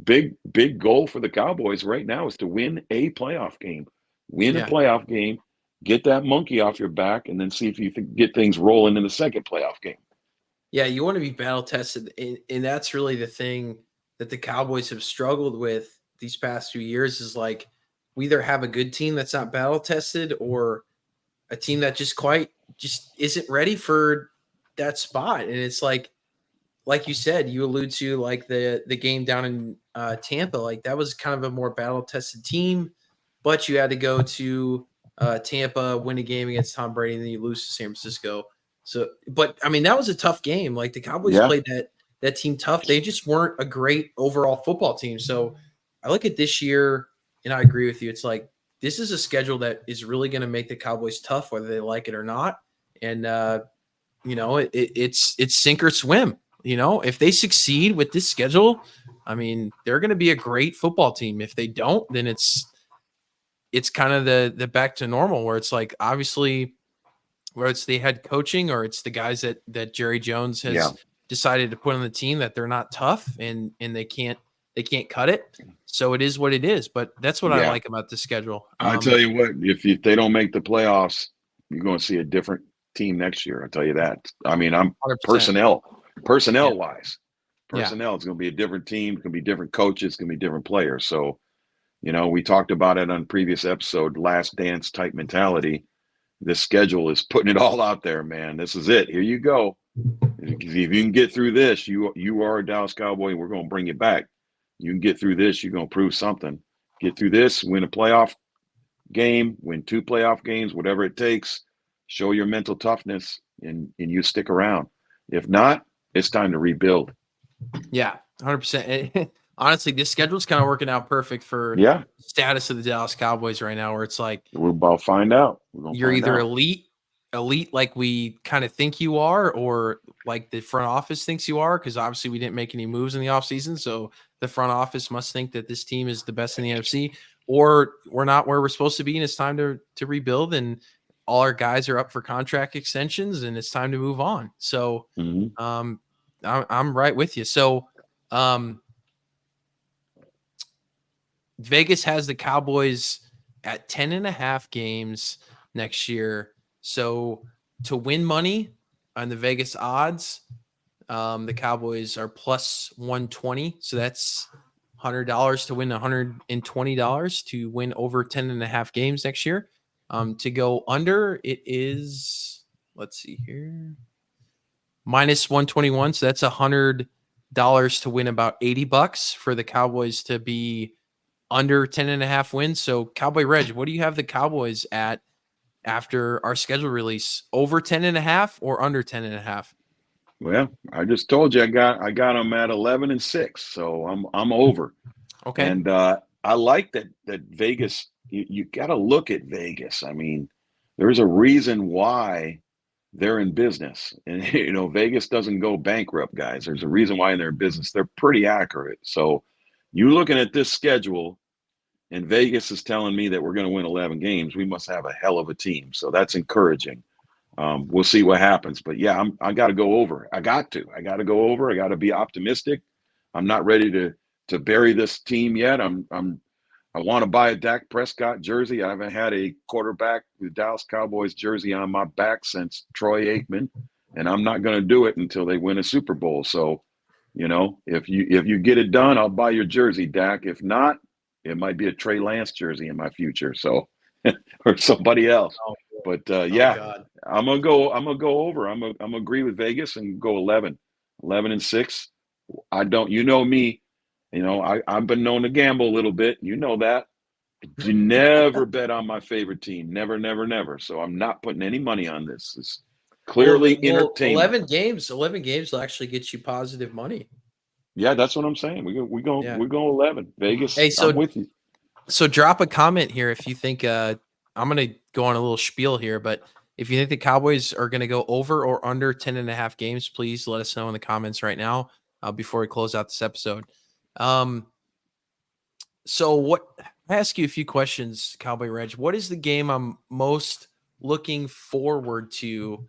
Big goal for the Cowboys right now is to win a playoff game. Win a playoff game, get that monkey off your back, and then see if you can get things rolling in the second playoff game. Yeah, you want to be battle tested, and that's really the thing that the Cowboys have struggled with these past few years is like we either have a good team that's not battle tested or a team that just isn't ready for that spot. And it's like you said, you allude to like the game down in Tampa, like that was kind of a more battle tested team, but you had to go to Tampa, win a game against Tom Brady, and then you lose to San Francisco. So, but I mean, that was a tough game. Like the Cowboys played that team tough. They just weren't a great overall football team. So I look at this year and I agree with you. It's like, this is a schedule that is really going to make the Cowboys tough, whether they like it or not. And, it's sink or swim. If they succeed with this schedule, I mean, they're going to be a great football team. If they don't, then it's kind of the back to normal where it's like, obviously, whether it's the head coaching or it's the guys that Jerry Jones has decided to put on the team that they're not tough and they can't cut it. So it is what it is. But that's what I like about the schedule. I tell you what, if they don't make the playoffs, you're going to see a different team next year. I'll tell you that. I mean, I'm 100%. personnel wise. Personnel, it's going to be a different team. It's going to be different coaches. It's going to be different players. So, we talked about it on previous episode, last dance type mentality. This schedule is putting it all out there, man. This is it. Here you go. If you can get through this, you are a Dallas Cowboy. We're going to bring you back. You can get through this, you're going to prove something. Get through this, win a playoff game, win 2 playoff games, whatever it takes. Show your mental toughness, and you stick around. If not, it's time to rebuild. Yeah, 100%. honestly, this schedule's kind of working out perfect for Yeah, status of the Dallas Cowboys right now, where it's like we're about to find out. We're gonna you're find either out. elite like we kind of think you are, or like the front office thinks you are, because obviously we didn't make any moves in the offseason. So the front office must think that this team is the best in the NFC, or we're not where we're supposed to be, and it's time to rebuild, and all our guys are up for contract extensions, and it's time to move on. So Mm-hmm. I'm right with you. So um Vegas has the Cowboys at 10.5 games next year. So to win money on the Vegas odds, the Cowboys are plus 120. So that's $100 to win $120 to win over 10.5 games next year. To go under, it is, let's see here, minus 121. So that's $100 to win about $80 for the Cowboys to be under 10.5 wins. So Cowboy Reg, what do you have the Cowboys at after our schedule release? Over 10.5 or under 10.5? Well, I just told you I got them at 11-6, so I'm over. Okay. And I like that Vegas. You got to look at Vegas. I mean, there's a reason why they're in business, and Vegas doesn't go bankrupt, guys. There's a reason why they're in business. They're pretty accurate. So you looking at this schedule, and Vegas is telling me that we're going to win 11 games. We must have a hell of a team. So that's encouraging. We'll see what happens, but yeah, I got to go over. I got to go over. I got to be optimistic. I'm not ready to bury this team yet. I want to buy a Dak Prescott jersey. I haven't had a quarterback with Dallas Cowboys jersey on my back since Troy Aikman, and I'm not going to do it until they win a Super Bowl. So, if you get it done, I'll buy your jersey, Dak. If not, it might be a Trey Lance jersey in my future. So, or somebody else. But yeah, God. I'm gonna go over. I'm gonna agree with Vegas and go 11-6. I don't. You know me. I've been known to gamble a little bit. You know that. You never bet on my favorite team. Never, never, never. So I'm not putting any money on this. It's clearly entertainment. 11 games will actually get you positive money. Yeah, that's what I'm saying. We go 11. Vegas. Hey, I'm with you. So drop a comment here if you think I'm going to go on a little spiel here, but if you think the Cowboys are going to go over or under 10.5 games, please let us know in the comments right now before we close out this episode. So I ask you a few questions, Cowboy Reg. What is the game I'm most looking forward to?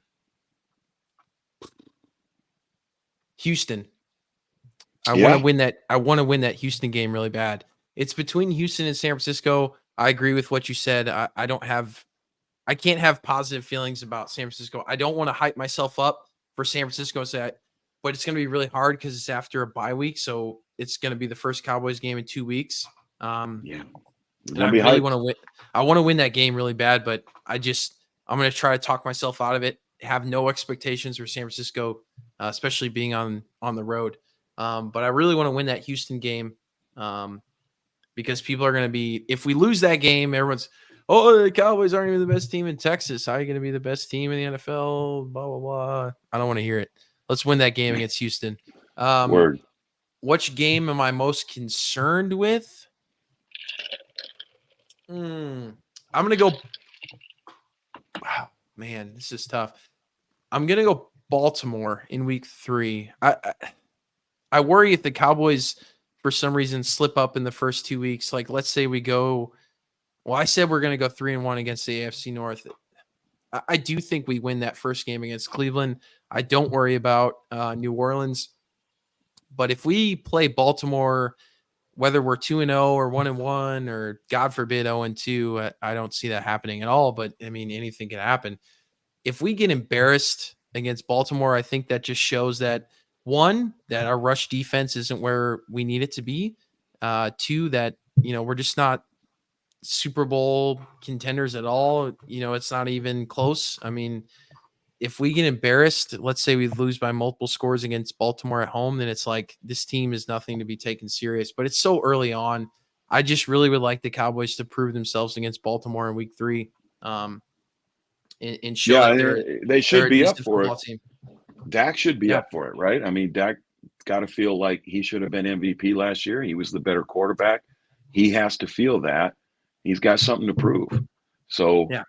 Houston. I want to win that. I want to win that Houston game really bad. It's between Houston and San Francisco. I agree with what you said. I can't have positive feelings about San Francisco. I don't want to hype myself up for San Francisco and say, but it's going to be really hard because it's after a bye week. So it's going to be the first Cowboys game in 2 weeks. Yeah. And I really want to win. I want to win that game really bad, but I'm going to try to talk myself out of it. Have no expectations for San Francisco, especially being on the road. But I really want to win that Houston game because people are going to be, if we lose that game, everyone's, oh, the Cowboys aren't even the best team in Texas. How are you going to be the best team in the NFL? Blah, blah, blah. I don't want to hear it. Let's win that game against Houston. Word. Which game am I most concerned with? I'm going to go. Wow, man, this is tough. I'm going to go Baltimore in week 3. I worry if the Cowboys, for some reason, slip up in the first 2 weeks. Like, let's say we go. Well, I said we're going to go 3-1 against the AFC North. I do think we win that first game against Cleveland. I don't worry about New Orleans. But if we play Baltimore, whether we're 2-0 or 1-1 or God forbid 0-2, I don't see that happening at all. But I mean, anything can happen. If we get embarrassed against Baltimore, I think that just shows that, one, that our rush defense isn't where we need it to be. 2, that, we're just not Super Bowl contenders at all. It's not even close. I mean, if we get embarrassed, let's say we lose by multiple scores against Baltimore at home, then it's like this team is nothing to be taken serious. But it's so early on. I just really would like the Cowboys to prove themselves against Baltimore in week 3. And show that they should they're a be up decent for football it. team. Dak should be up for it, right? I mean, Dak got to feel like he should have been MVP last year. He was the better quarterback. He has to feel that. He's got something to prove. So, Yeah.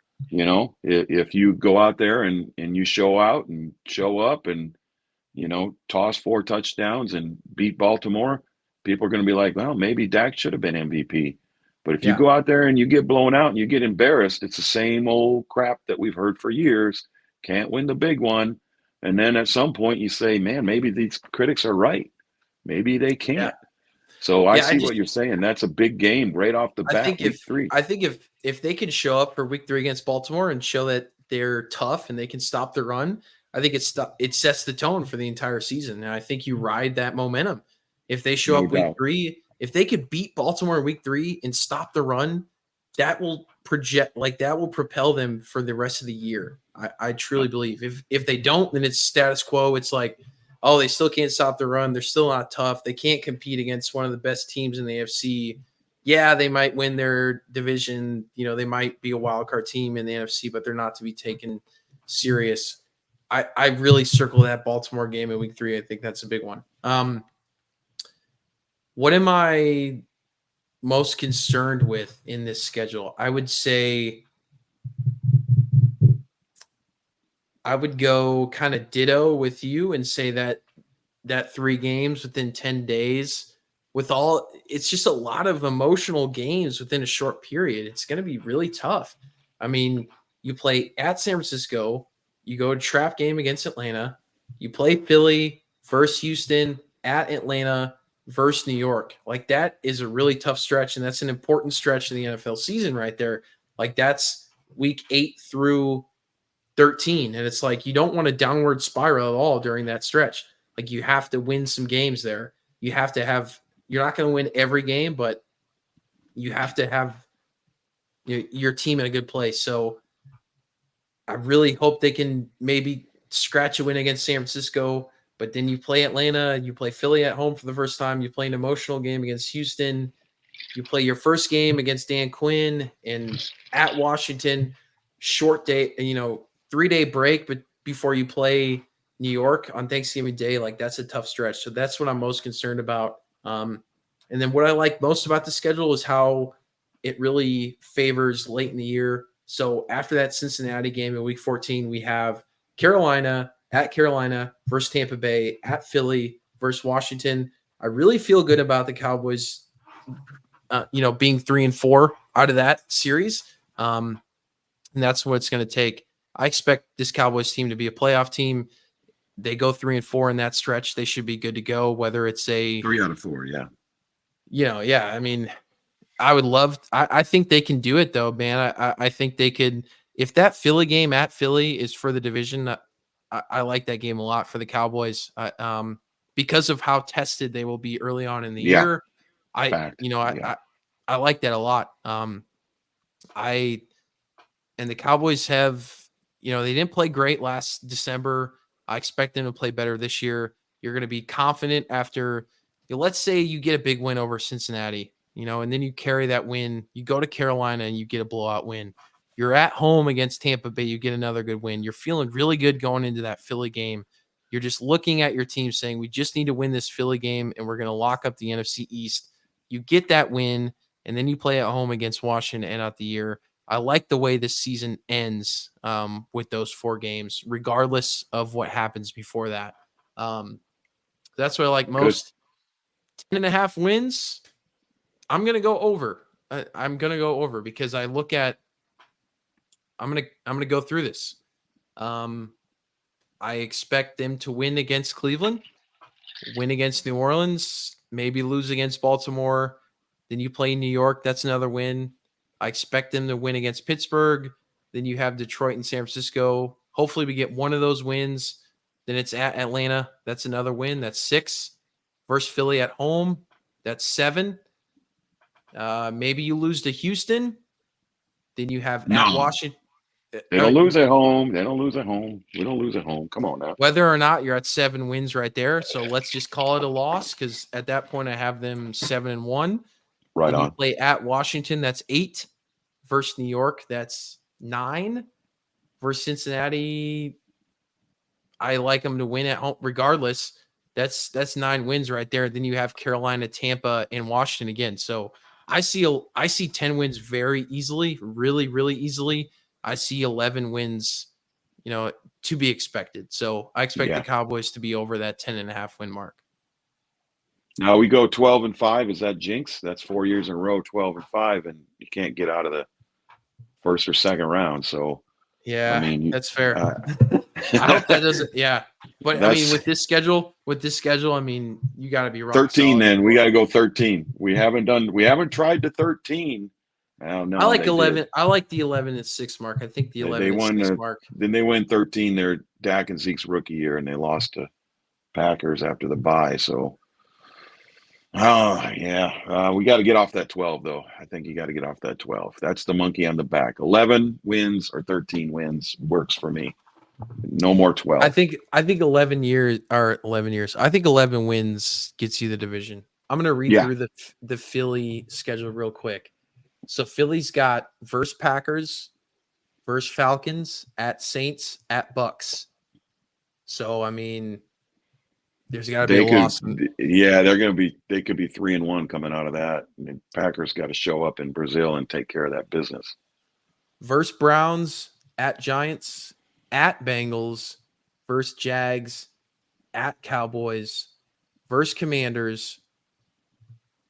if you go out there and you show out and show up and, toss 4 touchdowns and beat Baltimore, people are going to be like, well, maybe Dak should have been MVP. But if you Yeah. go out there and you get blown out and you get embarrassed, it's the same old crap that we've heard for years. Can't win the big one. And then at some point you say, man, maybe these critics are right. Maybe they can't. So I Yeah, see what you're saying. That's a big game right off the I bat, think week 3. if they can show up for week 3 against Baltimore and show that they're tough and they can stop the run, I think it sets the tone for the entire season. And I think you ride that momentum. If they show No up week doubt. 3, if they could beat Baltimore in week 3 and stop the run, that will propel them for the rest of the year. I truly believe. If they don't, then it's status quo. It's like, oh, they still can't stop the run. They're still not tough. They can't compete against one of the best teams in the AFC. Yeah, they might win their division. They might be a wild card team in the NFC, but they're not to be taken serious. I really circle that Baltimore game in week 3. I think that's a big one. What am I most concerned with in this schedule? I would say I would go kind of ditto with you and say that 3 games within 10 days it's just a lot of emotional games within a short period. It's going to be really tough. I mean, you play at San Francisco, you go to trap game against Atlanta, you play Philly versus Houston, at Atlanta versus New York. Like, that is a really tough stretch, and that's an important stretch of the NFL season right there. Like, that's week 8 through 13, and it's like you don't want a downward spiral at all during that stretch. Like, you have to win some games there. You have to have – you're not going to win every game, but you have to have your team in a good place. So I really hope they can maybe scratch a win against San Francisco, but then you play Atlanta, you play Philly at home for the first time, you play an emotional game against Houston, you play your first game against Dan Quinn and at Washington, short day, 3-day break, but before you play New York on Thanksgiving Day, like, that's a tough stretch. So that's what I'm most concerned about. And then what I like most about the schedule is how it really favors late in the year. So after that Cincinnati game in week 14, we have Carolina versus Tampa Bay, at Philly versus Washington. I really feel good about the Cowboys, being 3-4 out of that series. And that's what it's going to take. I expect this Cowboys team to be a playoff team. They go 3-4 in that stretch, they should be good to go. Whether it's 3 out of 4, yeah. Yeah. I mean, I think they can do it though, man. I think they could. If that Philly game at Philly is for the division, I like that game a lot for the Cowboys. Because of how tested they will be early on in the year. I like that a lot. And the Cowboys have, they didn't play great last December. I expect them to play better this year. You're going to be confident after, let's say you get a big win over Cincinnati, and then you carry that win. You go to Carolina and you get a blowout win. You're at home against Tampa Bay. You get another good win. You're feeling really good going into that Philly game. You're just looking at your team saying, we just need to win this Philly game and we're going to lock up the NFC East. You get that win, and then you play at home against Washington to end out the year. I like the way this season ends with those 4 games, regardless of what happens before that. That's what I like most. 10.5 wins. I'm going to go over. I'm going to go over because I look at, I'm going to go through this. I expect them to win against Cleveland, win against New Orleans, maybe lose against Baltimore. Then you play New York. That's another win. I expect them to win against Pittsburgh. Then you have Detroit and San Francisco. Hopefully we get one of those wins. Then it's at Atlanta. That's another win. That's 6. Versus Philly at home. That's 7. Maybe you lose to Houston. Then you have at Washington. They don't lose at home. They don't lose at home. We don't lose at home. Come on now. Whether or not you're at 7 wins right there. So let's just call it a loss because at that point I have them 7-1. Right then on. You play at Washington. That's 8. Versus New York. That's 9. Versus Cincinnati. I like them to win at home regardless. That's 9 wins right there. Then you have Carolina, Tampa, and Washington again. So I see 10 wins very easily, really, really easily. I see 11 wins, to be expected. So I expect the Cowboys to be over that 10.5 win mark. Now we go 12-5. Is that jinx? That's 4 years in a row, 12-5, and you can't get out of the first or second round. So yeah, I mean, that's fair. I hope that doesn't. Yeah, but I mean, with this schedule, I mean, you got to be rock 13. solid. Then we got to go 13. We haven't tried to 13. Oh, no, I like 11. I like the 11-6 mark. I think the 11-6 mark. Then they win 13. They're Dak and Zeke's rookie year, and they lost to Packers after the bye. So, we got to get off that 12, though. I think you got to get off that 12. That's the monkey on the back. 11 wins or 13 wins works for me. No more 12. I think 11 years. I think 11 wins gets you the division. I'm gonna read through the Philly schedule real quick. So Philly's got versus Packers, versus Falcons, at Saints, at Bucks. So I mean, there's got to be a loss. Yeah, they could be 3-1 coming out of that. I mean, Packers got to show up in Brazil and take care of that business. Versus Browns, at Giants, at Bengals, versus Jags, at Cowboys, versus Commanders,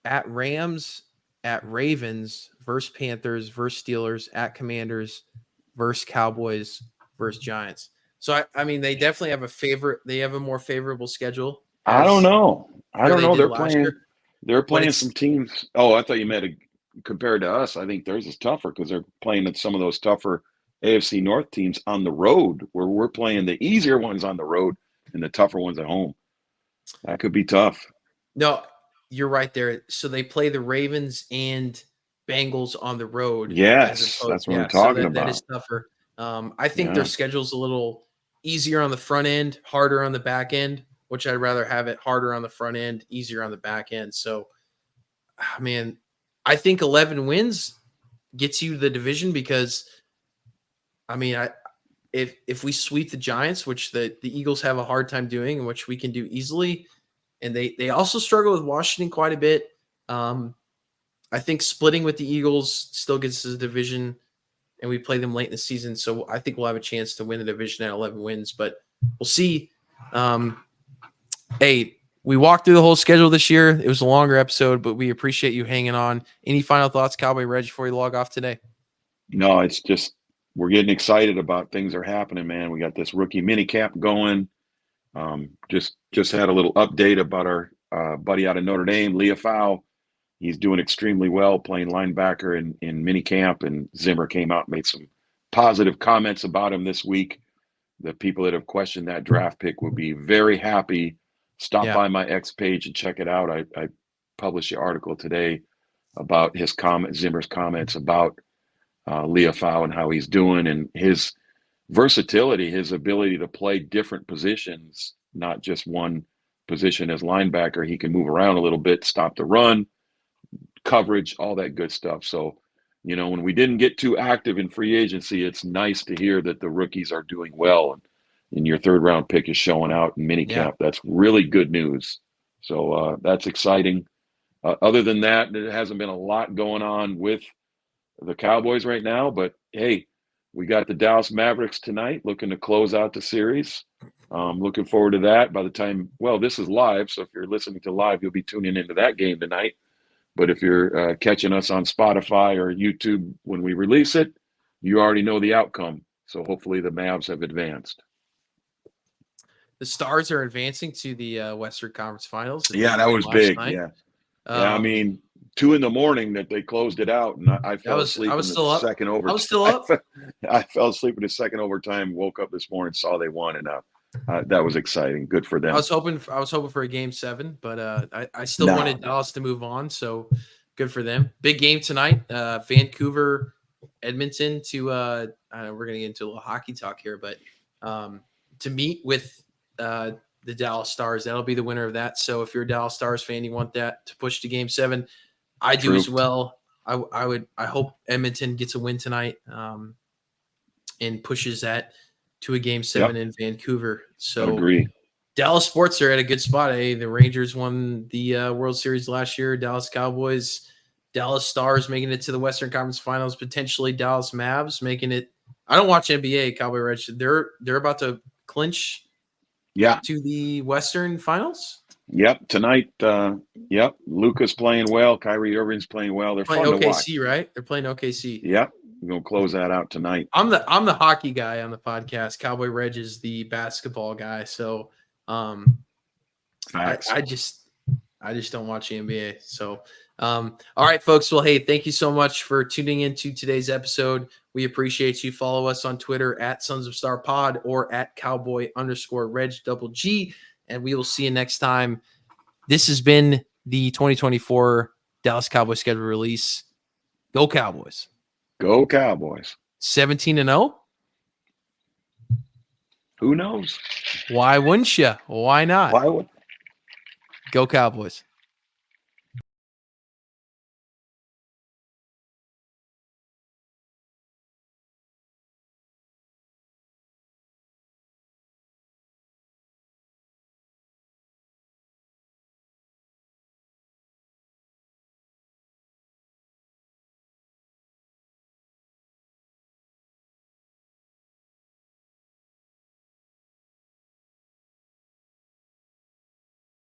at Rams, at Ravens, versus Panthers, versus Steelers, at Commanders, versus Cowboys, versus Giants. So I mean, they definitely have a more favorable schedule. I don't know. They're playing some teams. Oh, I thought you meant compared to us. I think theirs is tougher because they're playing some of those tougher AFC North teams on the road, where we're playing the easier ones on the road and the tougher ones at home. That could be tough. No, you're right there. So they play the Ravens and Bengals on the road. Yes, that's what we're talking about. That is tougher. I think their schedule's a little easier on the front end, harder on the back end, which I'd rather have it harder on the front end, easier on the back end. So, man, I think 11 wins gets you the division because, I mean, if we sweep the Giants, which the Eagles have a hard time doing, and which we can do easily, and they also struggle with Washington quite a bit. I think splitting with the Eagles still gets us a division, and we play them late in the season. So I think we'll have a chance to win the division at 11 wins, but we'll see. Hey, we walked through the whole schedule this year. It was a longer episode, but we appreciate you hanging on. Any final thoughts, Cowboy Reg, before you log off today? No, it's just we're getting excited about things are happening, man. We got this rookie mini camp going. Just had a little update about our buddy out of Notre Dame, Leafau. He's doing extremely well playing linebacker in mini camp, and Zimmer came out and made some positive comments about him this week. The people that have questioned that draft pick will be very happy. Stop by my X page and check it out. I published an article today about Zimmer's comments about Leafau and how he's doing, and his versatility, his ability to play different positions, not just one position as linebacker. He can move around a little bit, stop the run, coverage, all that good stuff. So, when we didn't get too active in free agency, it's nice to hear that the rookies are doing well, and your third round pick is showing out in minicamp. That's really good news. So that's exciting. Other than that, there hasn't been a lot going on with the Cowboys right now, but hey, we got the Dallas Mavericks tonight looking to close out the series. Looking forward to that. By the time, this is live, so if you're listening to live, you'll be tuning into that game tonight. But if you're catching us on Spotify or YouTube when we release it, you already know the outcome. So hopefully the Mavs have advanced. The Stars are advancing to the Western Conference Finals. Yeah, that was big. Night. Yeah. I mean, 2 a.m. that they closed it out, and I fell asleep in the second overtime. I was still up. I fell asleep in the second overtime. Woke up this morning, saw they won, and that was exciting. Good for them. I was hoping for a Game 7, but I still wanted Dallas to move on. So good for them. Big game tonight. Vancouver, Edmonton. We're gonna get into a little hockey talk here, but to meet with the Dallas Stars, that'll be the winner of that. So if you're a Dallas Stars fan, you want that to push to Game 7. I do as well. I hope Edmonton gets a win tonight and pushes that to a Game 7 in Vancouver. So I agree. Dallas sports are at a good spot. The Rangers won the World Series last year. Dallas Cowboys, Dallas Stars making it to the Western Conference Finals. Potentially Dallas Mavs making it. I don't watch NBA. Cowboy Reds. They're about to clinch. Yeah. To the Western Finals. Yep. Tonight. Yep. Luka's playing well. Kyrie Irving's playing well. They're playing fun OKC, to watch. Right? They're playing OKC. Yep. We're gonna close that out tonight. I'm the hockey guy on the podcast. Cowboy Reg is the basketball guy. So I just don't watch the NBA. So all right, folks. Well, hey, thank you so much for tuning into today's episode. We appreciate you. Follow us on Twitter at Sons of Star Pod or at Cowboy_Reg_G. And we will see you next time. This has been the 2024 Dallas Cowboys schedule release. Go Cowboys. Go Cowboys. 17-0. Who knows? Why wouldn't you? Why not? Why would? Go Cowboys.